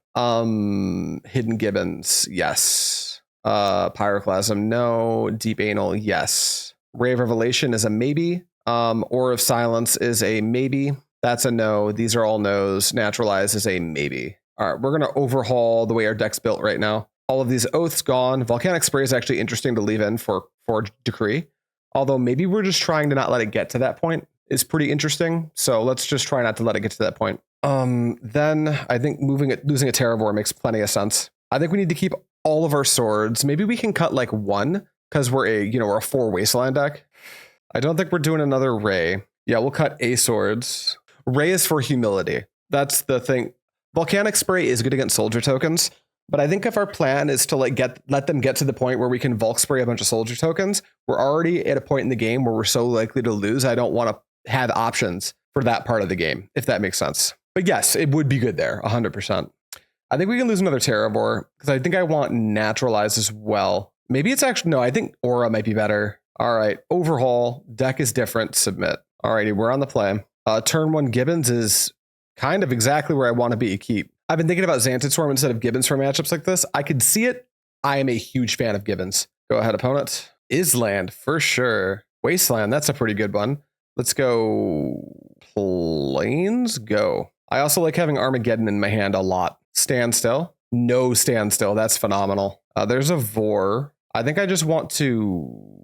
Speaker 1: Hidden Gibbons, yes. Pyroclasm, no. Deep Anal, yes. Ray of Revelation is a maybe. Aura of Silence is a maybe. That's a no. These are all no's. Naturalize is a maybe. All right, we're going to overhaul the way our deck's built right now. All of these oaths gone. Volcanic Spray is actually interesting to leave in for Decree. Although maybe we're just trying to not let it get to that point is pretty interesting. So let's just try not to let it get to that point. Then I think losing a Terravore makes plenty of sense. I think we need to keep all of our swords. Maybe we can cut like 1 because we're a 4 Wasteland deck. I don't think we're doing another Ray. Yeah, we'll cut a swords. Ray is for humility. That's the thing. Volcanic Spray is good against soldier tokens. But I think if our plan is to let them get to the point where we can Volk Spray a bunch of soldier tokens, we're already at a point in the game where we're so likely to lose. I don't want to have options for that part of the game, if that makes sense. But yes, it would be good there, 100%. I think we can lose another Terravore because I think I want Naturalize as well. Maybe it's actually, no, I think Aura might be better. All right, overhaul, deck is different, submit. All righty, we're on the play. Turn 1 Gibbons is kind of exactly where I want to be. Keep. I've been thinking about Xantid Swarm instead of Gibbons for matchups like this. I could see it. I am a huge fan of Gibbons. Go ahead, opponent. Island, for sure. Wasteland, that's a pretty good one. Let's go Plains, go. I also like having Armageddon in my hand a lot. Standstill. No standstill. That's phenomenal. There's a Vor. I think I just want to...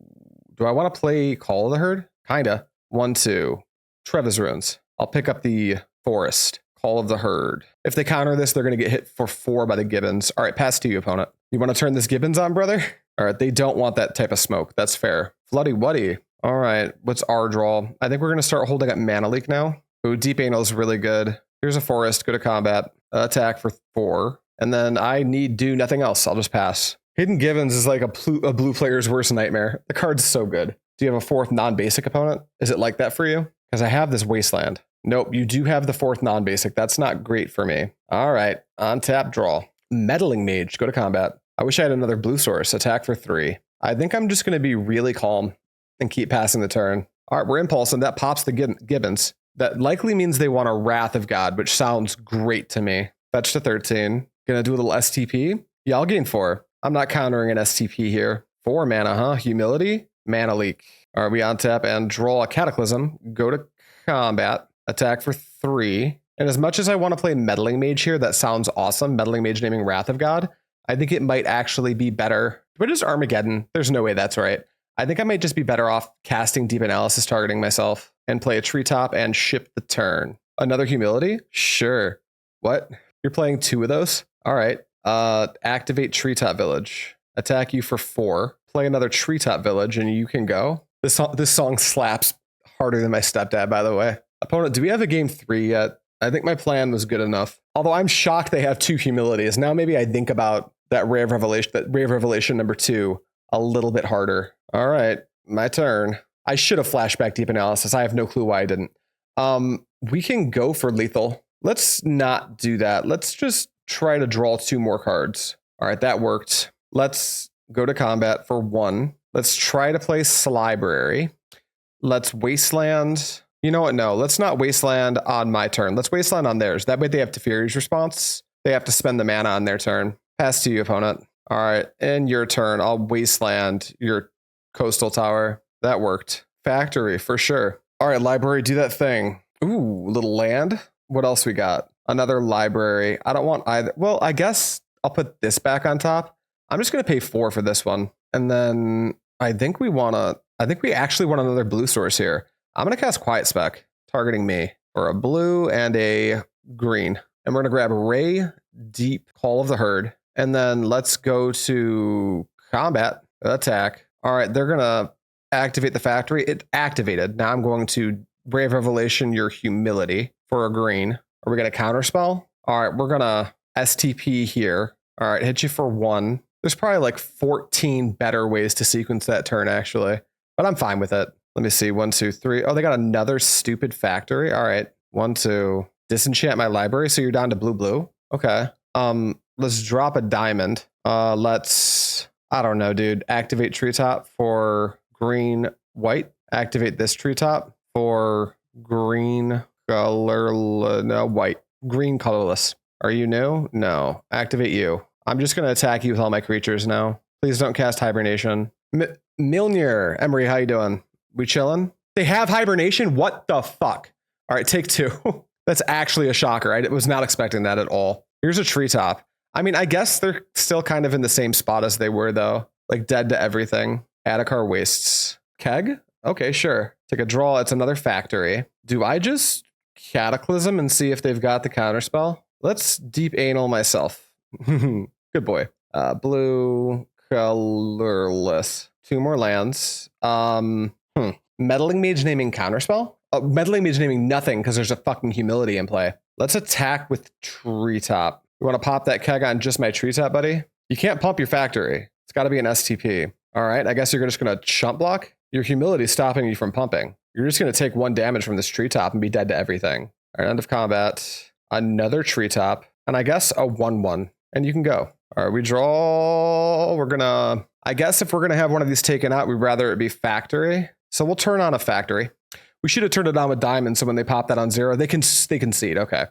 Speaker 1: Do I want to play Call of the Herd? Kinda. 1, 2. Treva's Ruins. I'll pick up the Forest. Call of the Herd. If they counter this, they're going to get hit for 4 by the Gibbons. All right, pass to you, opponent. You want to turn this Gibbons on, brother? All right, they don't want that type of smoke. That's fair. Floody Wuddy. All right, what's our draw? I think we're going to start holding up Mana Leak now. Ooh, Deep Anal is really good. Here's a Forest. Go to combat. Attack for 4. And then I need do nothing else. I'll just pass. Hidden Gibbons is like a blue player's worst nightmare. The card's so good. Do you have a 4th non-basic opponent? Is it like that for you? Because I have this Wasteland. Nope, you do have the 4th non-basic. That's not great for me. All right, on tap, draw. Meddling Mage, go to combat. I wish I had another blue source. Attack for 3. I think I'm just going to be really calm and keep passing the turn. All right, we're impulsing. That pops the Gibbons. That likely means they want a Wrath of God, which sounds great to me. Fetch to 13. Gonna do a little STP. Yeah, I'll gain 4. I'm not countering an STP here. 4 mana, huh? Humility, Mana Leak. All right, we on tap and draw a Cataclysm. Go to combat. Attack for 3. And as much as I want to play Meddling Mage here, that sounds awesome. Meddling Mage naming Wrath of God. I think it might actually be better. But it's Armageddon. There's no way that's right. I think I might just be better off casting Deep Analysis, targeting myself, and play a Treetop and ship the turn. Another Humility? Sure. What? You're playing 2 of those? All right. Activate Treetop Village. Attack you for 4. Play another Treetop Village and you can go. This song slaps harder than my stepdad, by the way. Opponent, do we have a game 3 yet? I think my plan was good enough. Although I'm shocked they have 2 humilities. Now maybe I think about that Ray of Revelation number 2 a little bit harder. All right, my turn. I should have flashback Deep Analysis. I have no clue why I didn't. We can go for lethal. Let's not do that. Let's just try to draw 2 more cards. All right, that worked. Let's go to combat for 1. Let's try to play Library. Let's Wasteland. You know what? No, let's not Wasteland on my turn. Let's Wasteland on theirs. That way they have Teferi's response. They have to spend the mana on their turn. Pass to you, opponent. All right, in your turn, I'll Wasteland your coastal tower. That worked. Factory, for sure. All right, library, do that thing. Ooh, little land. What else we got? Another library. I don't want either. Well, I guess I'll put this back on top. I'm just going to pay 4 for this one. And then I think we actually want another blue source here. I'm going to cast Quiet Spec, targeting me for a blue and a green. And we're going to grab Ray, Deep, Call of the Herd. And then let's go to combat, attack. All right, they're going to activate the factory. It activated. Now I'm going to Brave Revelation your Humility for a green. Are we going to counterspell? All right, we're going to STP here. All right, hit you for 1. There's probably like 14 better ways to sequence that turn, actually. But I'm fine with it. Let me see. 1, 2, 3. Oh, they got another stupid factory. All right. 1, 2. Disenchant my library. So you're down to blue. Okay. Let's drop a diamond. Let's, I don't know, dude. Activate Treetop for green, white. Activate this Treetop for green, white. Green, colorless. Are you new? No. Activate you. I'm just going to attack you with all my creatures now. Please don't cast Hibernation. Milner. Emery, how you doing? We chilling? They have Hibernation? What the fuck? All right, take 2. That's actually a shocker. I was not expecting that at all. Here's a Treetop. I mean, I guess they're still kind of in the same spot as they were, though. Like, dead to everything. Adarkar Wastes. Keg? Okay, sure. Take a draw. It's another factory. Do I just Cataclysm and see if they've got the counterspell? Let's deep anal myself. Good boy. Blue, colorless. 2 more lands. Meddling Mage naming counterspell? Meddling Mage naming nothing because there's a fucking Humility in play. Let's attack with Treetop. You want to pop that keg on just my Treetop, buddy? You can't pump your factory. It's got to be an STP. All right, I guess you're just going to chump block. Your Humility is stopping you from pumping. You're just going to take 1 damage from this Treetop and be dead to everything. All right, end of combat. Another Treetop. And I guess a 1/1. And you can go. All right, we draw. We're going to... I guess if we're going to have one of these taken out, we'd rather it be factory. So we'll turn on a factory. We should have turned it on with diamond, so when they pop that on 0, they concede. Okay.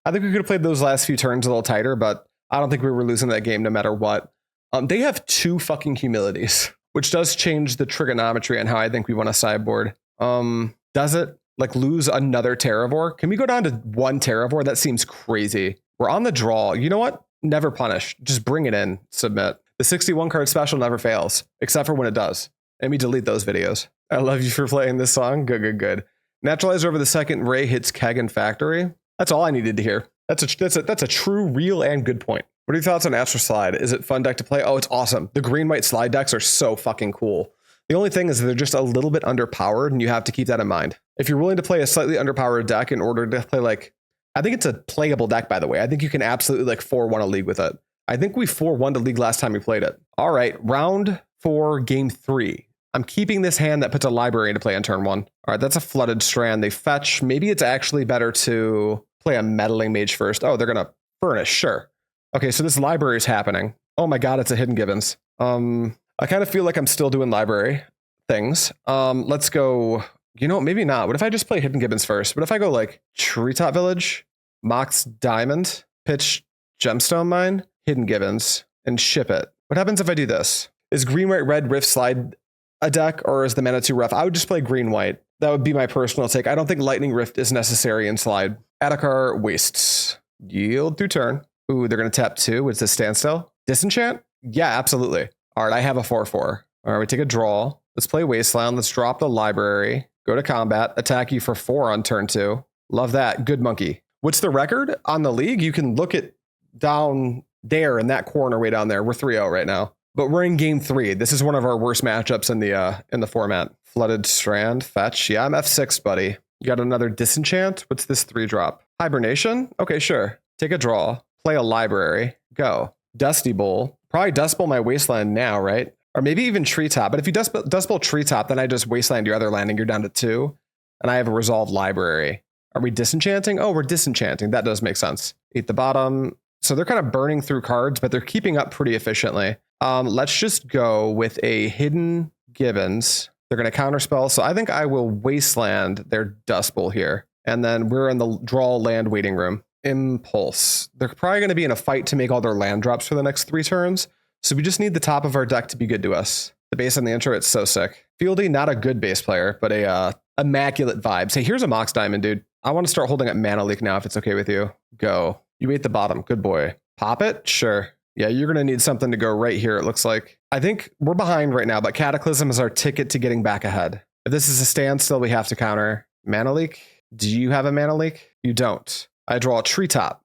Speaker 1: I think we could have played those last few turns a little tighter, but I don't think we were losing that game no matter what. They have 2 fucking humilities, which does change the trigonometry and how I think we want to sideboard. Does it? Like lose another Terravore? Can we go down to 1 Terravore? That seems crazy. We're on the draw. You know what? Never punish. Just bring it in. Submit. The 61 card special never fails, except for when it does. And we delete those videos. I love you for playing this song. Good. Naturalize over the second Ray hits Keg and Factory. That's all I needed to hear. That's a true, real, and good point. What are your thoughts on Astral Slide? Is it fun deck to play? Oh, it's awesome. The green-white slide decks are so fucking cool. The only thing is they're just a little bit underpowered, and you have to keep that in mind. If you're willing to play a slightly underpowered deck in order to play like... I think it's a playable deck, by the way. I think you can absolutely like 4-1 a league with it. I think we 4-1 a league last time we played it. All right, round 4, game 3. I'm keeping this hand that puts a library into play on turn 1. All right, that's a Flooded Strand. They fetch. Maybe it's actually better to play a Meddling Mage first. Oh, they're going to Furnish. Sure. Okay, so this library is happening. Oh my god, it's a Hidden Gibbons. I kind of feel like I'm still doing library things. Let's go... You know, maybe not. What if I just play Hidden Gibbons first? What if I go like Treetop Village, Mox Diamond, pitch Gemstone Mine, Hidden Gibbons, and ship it? What happens if I do this? Is green, white, red Rift Slide a deck, or is the mana too rough? I would just play green, white. That would be my personal take. I don't think Lightning Rift is necessary in Slide. Adarkar Wastes. Yield through turn. Ooh, they're going to tap 2. What's this, standstill? Disenchant? Yeah, absolutely. All right, I have a 4-4. All right, we take a draw. Let's play Wasteland. Let's drop the library. Go to combat, attack you for 4 on turn 2. Love that. Good monkey. What's the record on the league? You can look at down there in that corner way down there. We're 3-0 right now. But we're in game 3. This is one of our worst matchups in the format. Flooded Strand, fetch. Yeah, I'm F6, buddy. You got another Disenchant? What's this 3-drop? Hibernation? Okay, sure. Take a draw. Play a library. Go. Dusty Bowl. Probably Dust Bowl my Wasteland now, right? Or maybe even Treetop. But if you Dust Bowl Treetop, then I just Wasteland your other landing. You're down to 2. And I have a Resolved Library. Are we disenchanting? Oh, we're disenchanting. That does make sense. Eat the bottom. So they're kind of burning through cards, but they're keeping up pretty efficiently. Let's just go with a Hidden Gibbons. They're going to counterspell. So I think I will Wasteland their Dust Bowl here. And then we're in the draw land waiting room. Impulse. They're probably going to be in a fight to make all their land drops for the next 3 turns. So we just need the top of our deck to be good to us. The base on the intro, it's so sick. Fieldy, not a good base player, but a immaculate vibes. Hey, here's a Mox Diamond, dude. I want to start holding up Mana Leak now if it's okay with you. Go. You ate the bottom. Good boy. Pop it? Sure. Yeah, you're going to need something to go right here, it looks like. I think we're behind right now, but Cataclysm is our ticket to getting back ahead. If this is a standstill, we have to counter. Mana Leak? Do you have a Mana Leak? You don't. I draw a Treetop.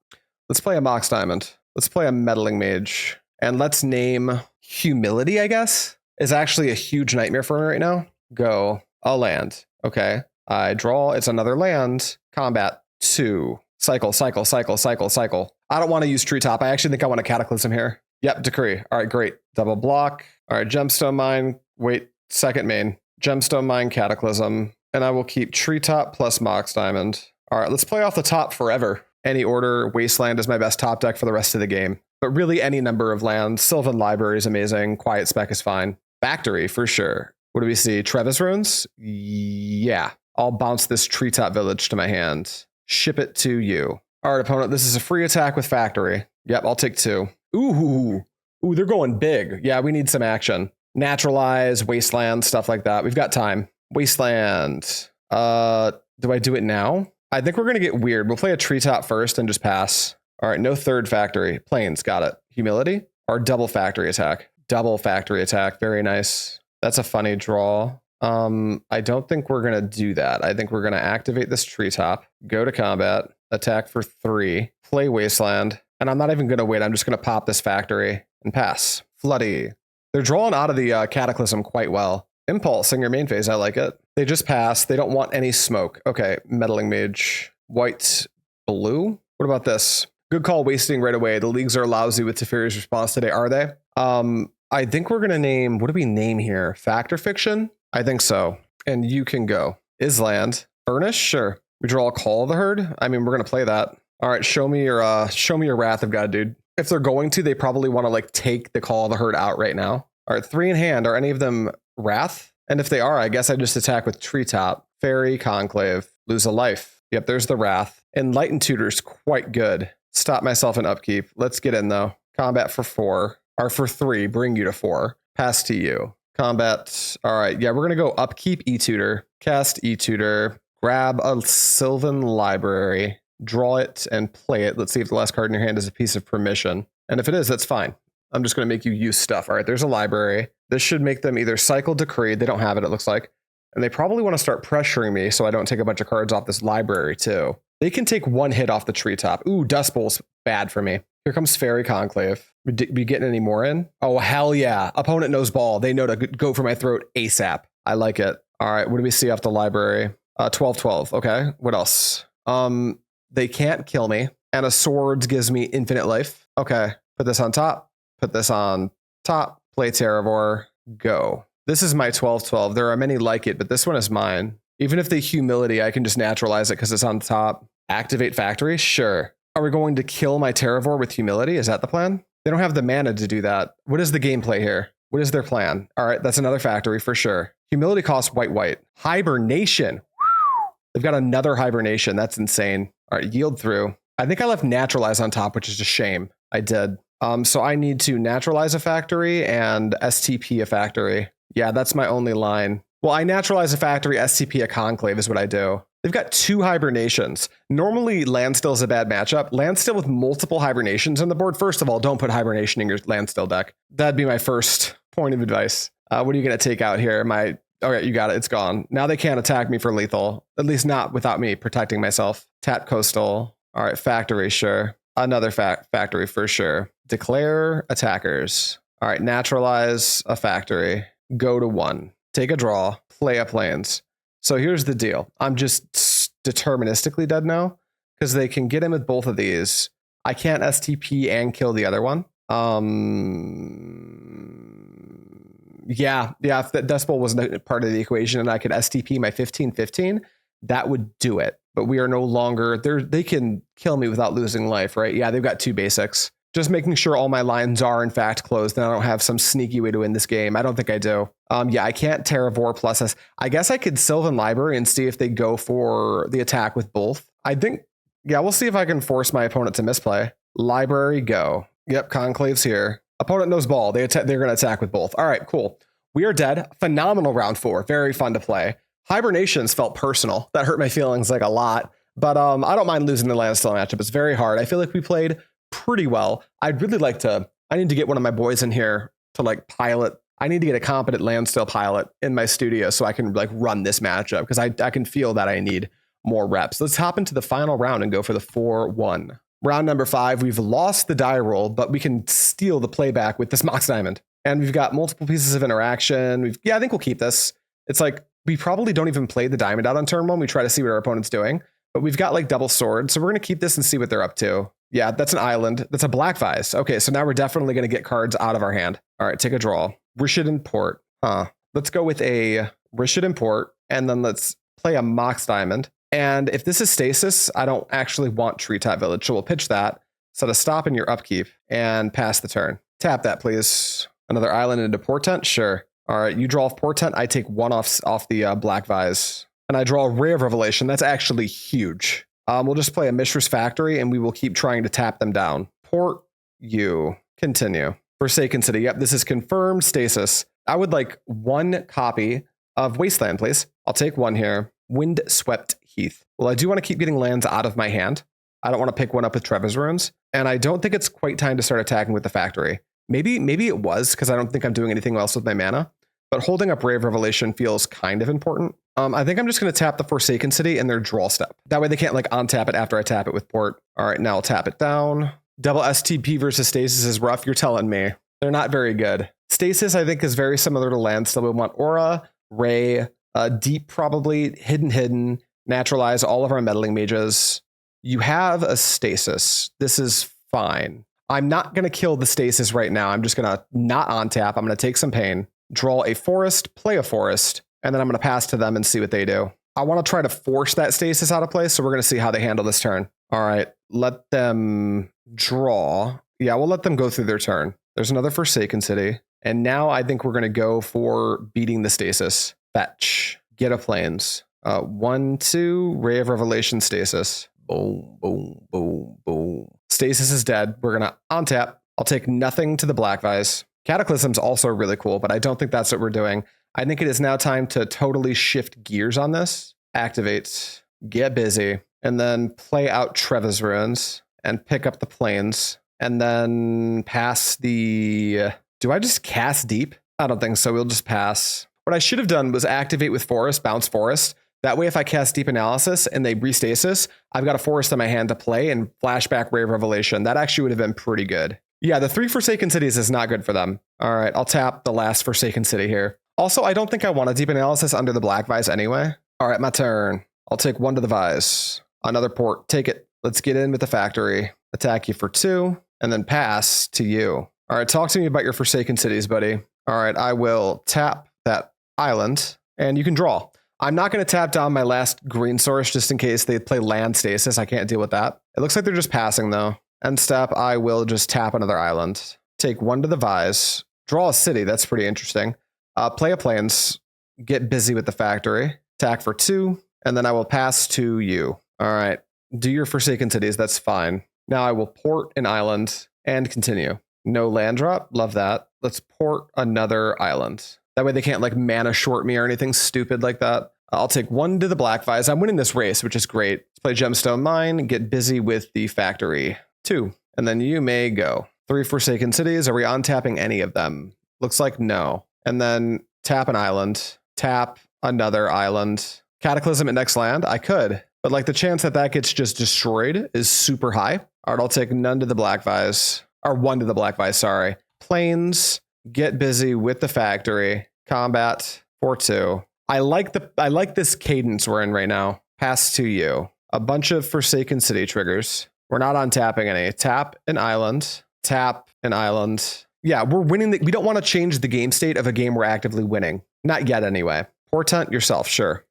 Speaker 1: Let's play a Mox Diamond. Let's play a Meddling Mage. And let's name Humility, I guess, is actually a huge nightmare for me right now. Go. A land. Okay. I draw. It's another land. Combat 2. Cycle, cycle, cycle, cycle, cycle. I don't want to use Treetop. I actually think I want a Cataclysm here. Yep, Decree. All right, great. Double block. All right, Gemstone Mine. Wait, second main. Gemstone Mine, Cataclysm. And I will keep Treetop plus Mox Diamond. All right, let's play off the top forever. Any order. Wasteland is my best top deck for the rest of the game. But really any number of lands. Sylvan Library is amazing. Quiet Spec is fine. Factory, for sure. What do we see? Treva's Runes? Yeah. I'll bounce this Treetop Village to my hand. Ship it to you. All right, opponent, this is a free attack with Factory. Yep, I'll take 2. Ooh, they're going big. Yeah, we need some action. Naturalize, Wasteland, stuff like that. We've got time. Wasteland. Do I do it now? I think we're going to get weird. We'll play a Treetop first and just pass. All right, no third Factory. Plains, got it. Humility or double Factory attack? Double Factory attack. Very nice. That's a funny draw. I don't think we're going to do that. I think we're going to activate this Treetop, go to combat, attack for 3, play Wasteland, and I'm not even going to wait. I'm just going to pop this Factory and pass. Floody. They're drawing out of the Cataclysm quite well. Impulse in your main phase. I like it. They just pass. They don't want any smoke. Okay, Meddling Mage. White, blue. What about this? Good call, wasting right away. The leagues are lousy with Teferi's response today, are they? I think we're going to name, what do we name here? Fact or Fiction? I think so. And you can go. Island. Furnish? Sure. We draw a Call of the Herd. I mean, we're going to play that. All right, show me your Wrath of God, dude. If they're going to, they probably want to like take the Call of the Herd out right now. All right, 3 in hand. Are any of them Wrath? And if they are, I guess I just attack with Treetop. Fairy, Conclave. Lose a life. Yep, there's the Wrath. Enlightened Tutor's quite good. Stop myself in upkeep. Let's get in though. Combat for 4. Or for 3. Bring you to 4. Pass to you. Combat. All right. Yeah, we're going to go upkeep E-Tutor. Cast E-Tutor. Grab a Sylvan Library. Draw it and play it. Let's see if the last card in your hand is a piece of permission. And if it is, that's fine. I'm just going to make you use stuff. All right, there's a library. This should make them either cycle Decree. They don't have it, it looks like. And they probably want to start pressuring me so I don't take a bunch of cards off this library too. They can take 1 hit off the Treetop. Ooh, Dust Bowl's bad for me. Here comes Fairy Conclave. Be getting any more in? Oh, hell yeah. Opponent knows ball. They know to go for my throat ASAP. I like it. All right, what do we see off the library? 12-12. Okay, what else? They can't kill me. And a Swords gives me infinite life. Okay, put this on top. Put this on top. Play Terravore. Go. This is my 12-12. There are many like it, but this one is mine. Even if they Humility, I can just naturalize it because it's on top. Activate Factory? Sure. Are we going to kill my Terravore with Humility? Is that the plan? They don't have the mana to do that. What is the gameplay here? What is their plan? All right, that's another Factory for sure. Humility costs white. Hibernation. They've got another Hibernation. That's insane. All right, yield through. I think I left Naturalize on top, which is a shame. I did. So I need to Naturalize a Factory and STP a Factory. Yeah, that's my only line. Well, I Naturalize a Factory, STP a Conclave is what I do. They've got 2 Hibernations. Normally, Landstill is a bad matchup. Landstill with multiple Hibernations on the board. First of all, don't put Hibernation in your Landstill deck. That'd be my first point of advice. What are you going to take out here? Okay, you got it. It's gone. Now they can't attack me for lethal. At least not without me protecting myself. Tap Coastal. All right, Factory, sure. Another Factory for sure. Declare attackers. All right, Naturalize a Factory. Go to 1. Take a draw. Play a Plains. So here's the deal. I'm just deterministically dead now because they can get in with both of these. I can't STP and kill the other one. Yeah. If that Dust Bowl wasn't part of the equation and I could STP my 15-15, that would do it. but we are no longer, they can kill me without losing life, right? Yeah, they've got 2 basics. Just making sure all my lines are in fact closed and I don't have some sneaky way to win this game. I don't think I do. Yeah, I can't Terravore plus us. I guess I could Sylvan Library and see if they go for the attack with both. I think, yeah, we'll see if I can force my opponent to misplay. Library, go. Yep, Conclave's here. Opponent knows ball. They're going to attack with both. All right, cool. We are dead. Phenomenal round 4. Very fun to play. Hibernations felt personal. That hurt my feelings like a lot. But I don't mind losing the landstill matchup. It's very hard. I feel like we played pretty well. I'd really like to, I need to get one of my boys in here to like pilot. I need to get a competent landstill pilot in my studio so I can like run this matchup because I can feel that I need more reps. Let's hop into the final round and go for the 4-1. Round number 5, we've lost the die roll, but we can steal the playback with this Mox Diamond. And we've got multiple pieces of interaction. Yeah, I think we'll keep this. It's like, we probably don't even play the diamond out on turn 1. We try to see what our opponent's doing. But we've got like double sword, so we're going to keep this and see what they're up to. Yeah, that's an island. That's a black vise. Okay, so now we're definitely going to get cards out of our hand. All right, take a draw. Rishadan Port. Let's go with a Rishadan Port, and then let's play a Mox Diamond. And if this is stasis, I don't actually want Treetop Village, so we'll pitch that. Set a stop in your upkeep and pass the turn. Tap that, please. Another island into Portent? Sure. All right, you draw off Portent. I take 1 off the black vise. And I draw a Ray of Revelation. That's actually huge. We'll just play a Mishra's Factory, and we will keep trying to tap them down. Port you. Continue. Forsaken City. Yep, this is confirmed stasis. I would like 1 copy of Wasteland, please. I'll take 1 here. Windswept Heath. Well, I do want to keep getting lands out of my hand. I don't want to pick one up with Treva's Runes. And I don't think it's quite time to start attacking with the Factory. Maybe it was, because I don't think I'm doing anything else with my mana. But holding up Ray of Revelation feels kind of important. I think I'm just going to tap the Forsaken City in their draw step. That way they can't like untap it after I tap it with Port. All right, now I'll tap it down. Double STP versus Stasis is rough. You're telling me. They're not very good. Stasis, I think, is very similar to Landstill. We want Aura, Ray, Deep probably, Hidden, Naturalize, all of our Meddling Mages. You have a Stasis. This is fine. I'm not going to kill the Stasis right now. I'm just going to not untap. I'm going to take some pain. Draw a forest, play a forest, and then I'm going to pass to them and see what they do. I want to try to force that stasis out of place, so we're going to see how they handle this turn. All right, let them draw. Yeah, we'll let them go through their turn. There's another Forsaken City, and now I think we're going to go for beating the stasis. Fetch. Get a plains. 1, 2, Ray of Revelation stasis. Boom, boom, boom, boom. Stasis is dead. We're going to untap. I'll take nothing to the black vise. Cataclysm's also really cool, but I don't think that's what we're doing. I think it is now time to totally shift gears on this. Activate, get busy, and then play out Treva's Runes and pick up the plains. And then pass the... Do I just cast deep? I don't think so. We'll just pass. What I should have done was activate with forest, bounce forest. That way, if I cast deep analysis and they restasis, I've got a forest in my hand to play and flashback Ray of Revelation. That actually would have been pretty good. Yeah, the 3 Forsaken Cities is not good for them. All right, I'll tap the last Forsaken City here. Also, I don't think I want a deep analysis under the black vise anyway. All right, my turn. I'll take 1 to the vise. Another port. Take it. Let's get in with the Factory. Attack you for 2, and then pass to you. All right, talk to me about your Forsaken Cities, buddy. All right, I will tap that island, and you can draw. I'm not going to tap down my last green source just in case they play land stasis. I can't deal with that. It looks like they're just passing, though. End step, I will just tap another island. Take 1 to the vise. Draw a city. That's pretty interesting. Play a plains. Get busy with the Factory. Attack for 2. And then I will pass to you. All right. Do your Forsaken Cities. That's fine. Now I will port an island and continue. No land drop. Love that. Let's port another island. That way they can't like mana short me or anything stupid like that. I'll take 1 to the black vise. I'm winning this race, which is great. Let's play Gemstone Mine. Get busy with the Factory. 2, and then you may go. 3 Forsaken Cities. Are we untapping any of them? Looks like no. And then tap an island. Tap another island. Cataclysm at next land? I could. But like the chance that that gets just destroyed is super high. All right, I'll take none to the black vise. Or 1 to the black vise, sorry. Plains. Get busy with the Factory. Combat for 2. I like this cadence we're in right now. Pass to you. A bunch of Forsaken City triggers. We're not untapping any. Tap an island. Tap an island. Yeah, we're winning. We don't want to change the game state of a game we're actively winning. Not yet, anyway. Portent yourself, sure.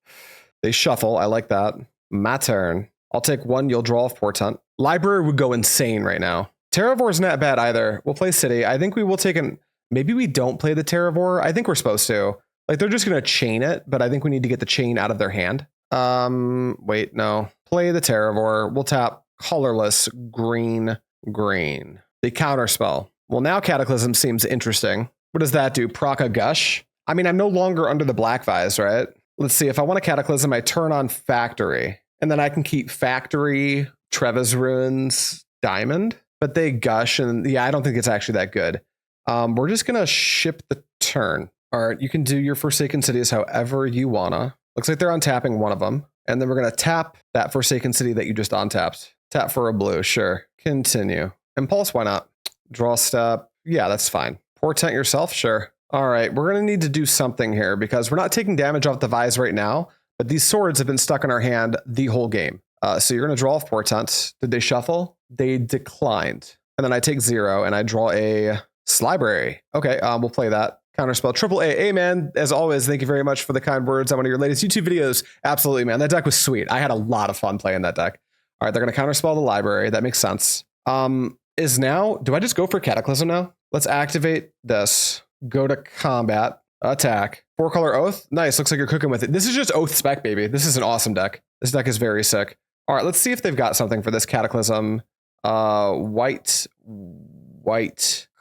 Speaker 1: They shuffle. I like that. My turn. I'll take one. You'll draw a portent. Library would go insane right now. Terravore's not bad either. We'll play City. I think we will take an... Maybe we don't play the Terravore. I think we're supposed to. Like, they're just going to chain it, but I think we need to get the chain out of their hand. Wait, no. Play the Terravore. We'll tap colorless green. The counterspell. Well, now Cataclysm seems interesting. What does that do? Proc a Gush? I mean, I'm no longer under the Black Vise, right? Let's see. If I want a Cataclysm, I turn on Factory. And then I can keep Factory, Treva's Ruins, Diamond. But they gush, and yeah, I don't think it's actually that good. We're just going to ship the turn. All right, you can do your Forsaken Cities however you wanna. Looks like they're untapping one of them. And then we're going to tap that Forsaken City that you just untapped. Tap for a blue, sure. Continue. Impulse, why not? Draw step. Yeah, that's fine. Portent yourself, sure. All right, we're going to need to do something here because we're not taking damage off the Vise right now, but these swords have been stuck in our hand the whole game. So you're going to draw off Portent. Did they shuffle? They declined. And then I take 0 and I draw a Library. Okay, we'll play that. Counterspell, triple A. Hey, man, as always, thank you very much for the kind words on one of your latest YouTube videos. Absolutely, man. That deck was sweet. I had a lot of fun playing that deck. All right, they're going to counterspell the Library. That makes sense. Is now, do I just go for Cataclysm now? Let's activate this. Go to combat. Attack. 4-color Oath. Nice. Looks like you're cooking with it. This is just Oath Spec, baby. This is an awesome deck. This deck is very sick. All right, let's see if they've got something for this Cataclysm. White,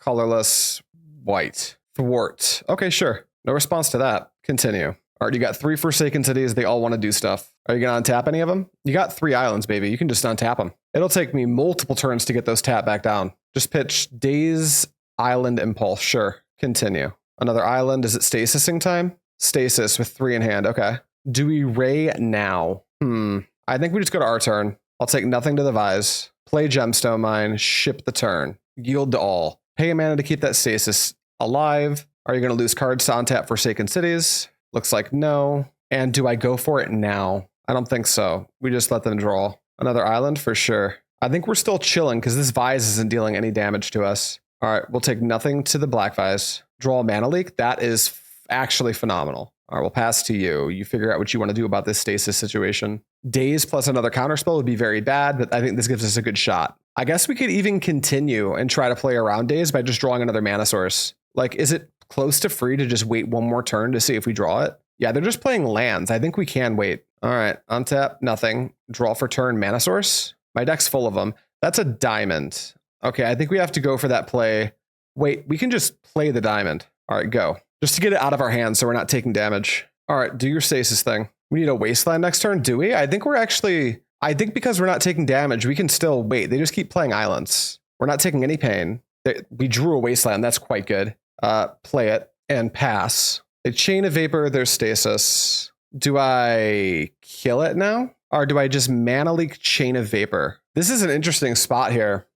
Speaker 1: colorless, white. Thwart. Okay, sure. No response to that. Continue. All right, you got 3 Forsaken Cities. They all want to do stuff. Are you going to untap any of them? You got 3 islands, baby. You can just untap them. It'll take me multiple turns to get those tap back down. Just pitch Daze, Island, Impulse. Sure. Continue. Another island. Is it stasising time? Stasis with 3 in hand. Okay. Do we Ray now? I think we just go to our turn. I'll take nothing to the Vise. Play Gemstone Mine. Ship the turn. Yield to all. Pay a mana to keep that stasis alive. Are you going to lose cards to untap Forsaken Cities? Looks like no. And do I go for it now? I don't think so. We just let them draw. Another island for sure. I think we're still chilling because this Vise isn't dealing any damage to us. All right, we'll take nothing to the Black Vise. Draw a mana leak. That is actually phenomenal. All right, we'll pass to you. You figure out what you want to do about this stasis situation. Daze plus another counterspell would be very bad, but I think this gives us a good shot. I guess we could even continue and try to play around Daze by just drawing another mana source. Like, is it close to free to just wait one more turn to see if we draw it? Yeah, they're just playing lands. I think we can wait. All right, untap, nothing. Draw for turn, mana source. My deck's full of them. That's a diamond. Okay, I think we have to go for that play. Wait, we can just play the diamond. All right, go. Just to get it out of our hands so we're not taking damage. All right, do your stasis thing. We need a Wasteland next turn, do we? I think because we're not taking damage, we can still wait. They just keep playing islands. We're not taking any pain. We drew a Wasteland. That's quite good. Play it and pass. They chain a vapor, there's stasis. Do I kill it now? Or do I just mana leak chain of vapor? This is an interesting spot here.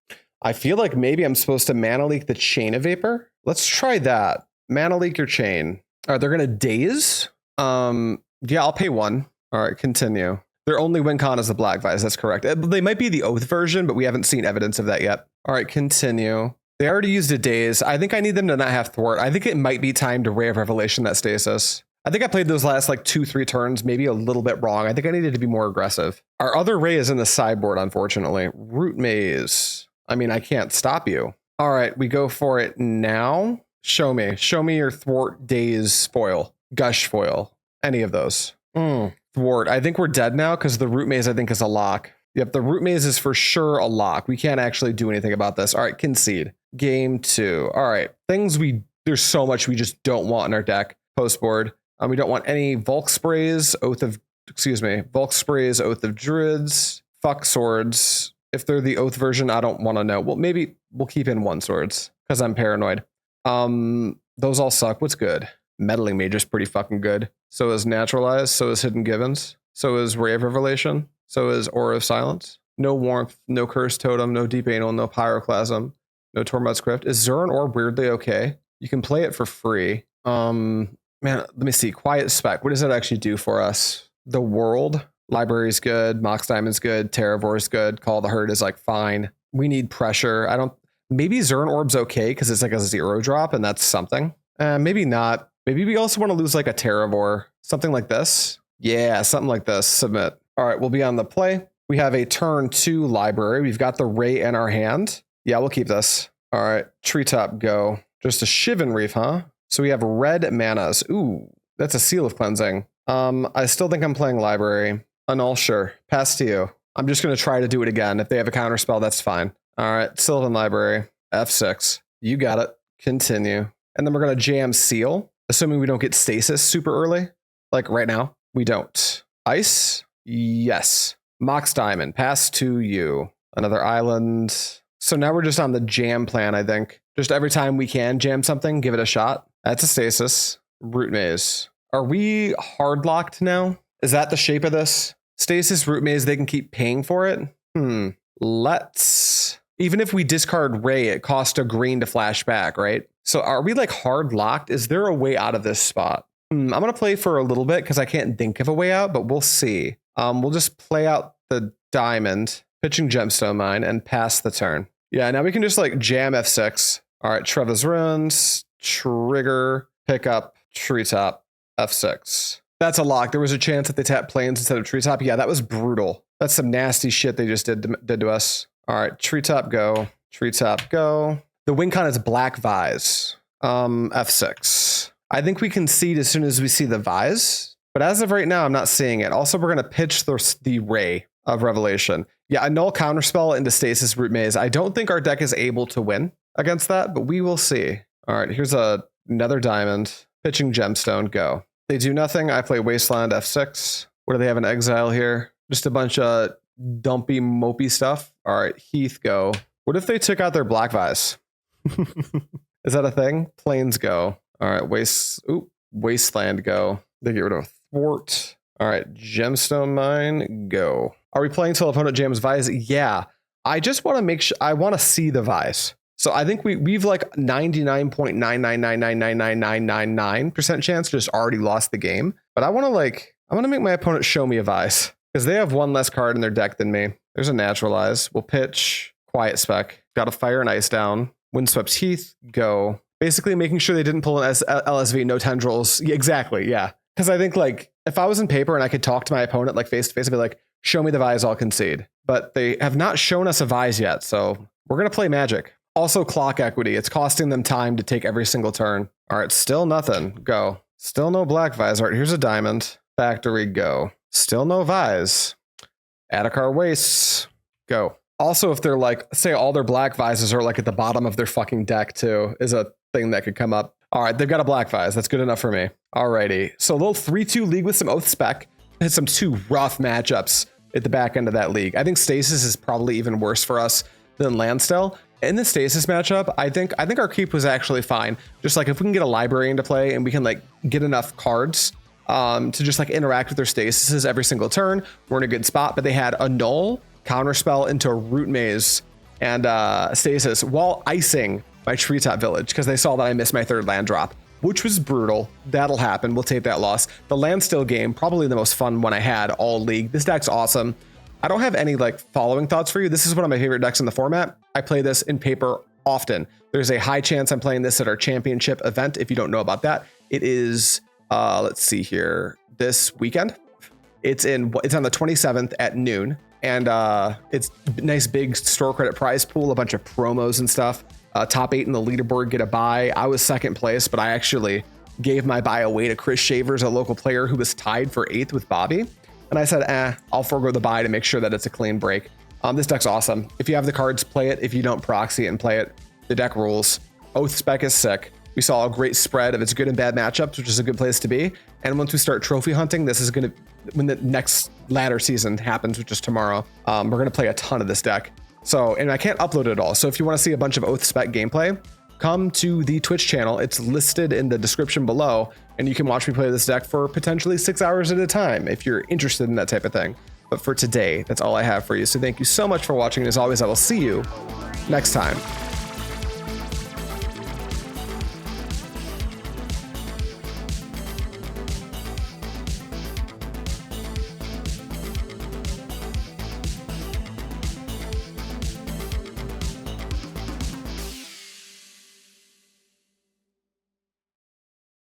Speaker 1: I feel like maybe I'm supposed to mana leak the chain of vapor. Let's try that. Mana leak your chain. All right, they're going to daze. Yeah, I'll pay 1. All right, continue. Their only win con is the Black Vise. That's correct. They might be the Oath version, but we haven't seen evidence of that yet. All right, continue. They already used a daze. I think I need them to not have thwart. I think it might be time to Ray of Revelation that stasis. I think I played those last like 2-3 turns, maybe a little bit wrong. I think I needed to be more aggressive. Our other Ray is in the sideboard, unfortunately. Root Maze. I mean, I can't stop you. All right, we go for it now. Show me your thwart, daze, foil, gush foil, any of those. Thwart. I think we're dead now because the Root Maze I think is a lock. Yep, the Root Maze is for sure a lock. We can't actually do anything about this. All right, concede. Game 2. All right, there's so much we just don't want in our deck. Post board. We don't want any Volk Sprays, Oath of Druids, fuck swords. If they're the Oath version, I don't want to know. Well, maybe we'll keep in 1 swords because I'm paranoid. Those all suck. What's good? Meddling Mage is pretty fucking good. So is Naturalize. So is Hidden Gibbons. So is Ray of Revelation. So is Aura of Silence. No Warmth. No Cursed Totem. No Deep Anal. No Pyroclasm. No Tormod's Crypt. Is Zuran Orb weirdly okay? You can play it for free. Man, let me see. Quiet Spec. What does that actually do for us? The World. Library's good. Mox Diamond's good. Terravore's good. Call the Herd is like fine. We need pressure. Maybe Zuran Orb's okay because it's like a 0 drop and that's something. Maybe not. Maybe we also want to lose like a Terravore. Something like this. Yeah, something like this. Submit. All right, we'll be on the play. We have a turn 2 library. We've got the Ray in our hand. Yeah, we'll keep this. All right, Treetop, go. Just a Shivan Reef, huh? So we have red manas. Ooh, that's a Seal of Cleansing. I still think I'm playing library. Annul, sure. Pass to you. I'm just going to try to do it again. If they have a counter spell, that's fine. All right, Sylvan Library, F6. You got it. Continue. And then we're going to jam Seal, assuming we don't get Stasis super early. Like right now, we don't. Ice, yes. Mox Diamond, pass to you. Another island. So now we're just on the jam plan, I think. Just every time we can jam something, give it a shot. That's a Stasis. Root Maze. Are we hard locked now? Is that the shape of this? Stasis, Root Maze, they can keep paying for it? Let's... Even if we discard Ray, it costs a green to flash back, right? So are we like hard locked? Is there a way out of this spot? I'm going to play for a little bit because I can't think of a way out, but we'll see. We'll just play out the diamond, pitching Gemstone Mine, and pass the turn. Yeah, now we can just like jam F6. All right, Treva's Runes, trigger, pick up, Treetop, F6. That's a lock. There was a chance that they tapped Plains instead of Treetop. Yeah, that was brutal. That's some nasty shit they just did to us. All right, Treetop, go. Treetop, go. The win con is Black Vise. F6. I think we concede as soon as we see the Vise, but as of right now, I'm not seeing it. Also, we're going to pitch the Ray of Revelation. Yeah, Annul Counterspell into Stasis, Root Maze. I don't think our deck is able to win against that, but we will see. All right, here's another diamond. Pitching Gemstone, go. They do nothing. I play Wasteland, F6. What do they have in exile here? Just a bunch of dumpy, mopey stuff. All right, Heath, go. What if they took out their Black Vise? Is that a thing? Plains, go. All right, Wasteland, go. They get rid of Thwart. All right, Gemstone Mine, go. Are we playing till opponent jams Vise? Yeah. I just want to make sure, I want to see the Vise. So I think we've like 99.999999999% chance just already lost the game. But I want to make my opponent show me a Vise because they have one less card in their deck than me. There's a Naturalize. We'll pitch Quiet Spec. Got a Fire and Ice down. Windswept Heath, go. Basically making sure they didn't pull an LSV, no tendrils. Yeah, exactly, yeah. Because I think like if I was in paper and I could talk to my opponent like face to face, I'd be like, show me the Vise, I'll concede. But they have not shown us a Vise yet, so we're going to play Magic. Also clock equity. It's costing them time to take every single turn. All right, still nothing. Go. Still no Black Vise. All right, here's a diamond. Factory, go. Still no Vise. Adarkar Wastes, go. Also, if they're like, say all their Black Vises are like at the bottom of their fucking deck too, is a thing that could come up. All right, they've got a Black Vise. That's good enough for me. Alrighty. So a little 3-2 league with some Oath Spec. Had some 2 rough matchups at the back end of that league. I think Stasis is probably even worse for us than Landstill. In the Stasis matchup, I think our keep was actually fine. Just like if we can get a library into play and we can like get enough cards to just like interact with their Stasises every single turn, we're in a good spot. But they had Annul, Counterspell into Root Maze, and Stasis while icing my Treetop Village because they saw that I missed my 3rd land drop, which was brutal. That'll happen. We'll take that loss. The Landstill game, probably the most fun one I had all league. This deck's awesome. I don't have any like following thoughts for you. This is one of my favorite decks in the format. I play this in paper often. There's a high chance I'm playing this at our championship event. If you don't know about that, it is, let's see here, this weekend. It's on the 27th at noon. And it's nice big store credit prize pool, a bunch of promos and stuff. Top 8 in the leaderboard get a buy. I was 2nd place, but I actually gave my buy away to Chris Shavers, a local player who was tied for 8th with Bobby. And I said, I'll forego the buy to make sure that it's a clean break. This deck's awesome. If you have the cards, play it. If you don't, proxy it and play it. The deck rules. Oath Spec is sick. We saw a great spread of its good and bad matchups, which is a good place to be. And once we start trophy hunting, this is going to, when the next ladder season happens, which is tomorrow, we're going to play a ton of this deck. So, and I can't upload it all. So if you want to see a bunch of Oath Spec gameplay, come to the Twitch channel. It's listed in the description below, and you can watch me play this deck for potentially 6 hours at a time if you're interested in that type of thing. But for today, that's all I have for you. So thank you so much for watching. As always, I will see you next time.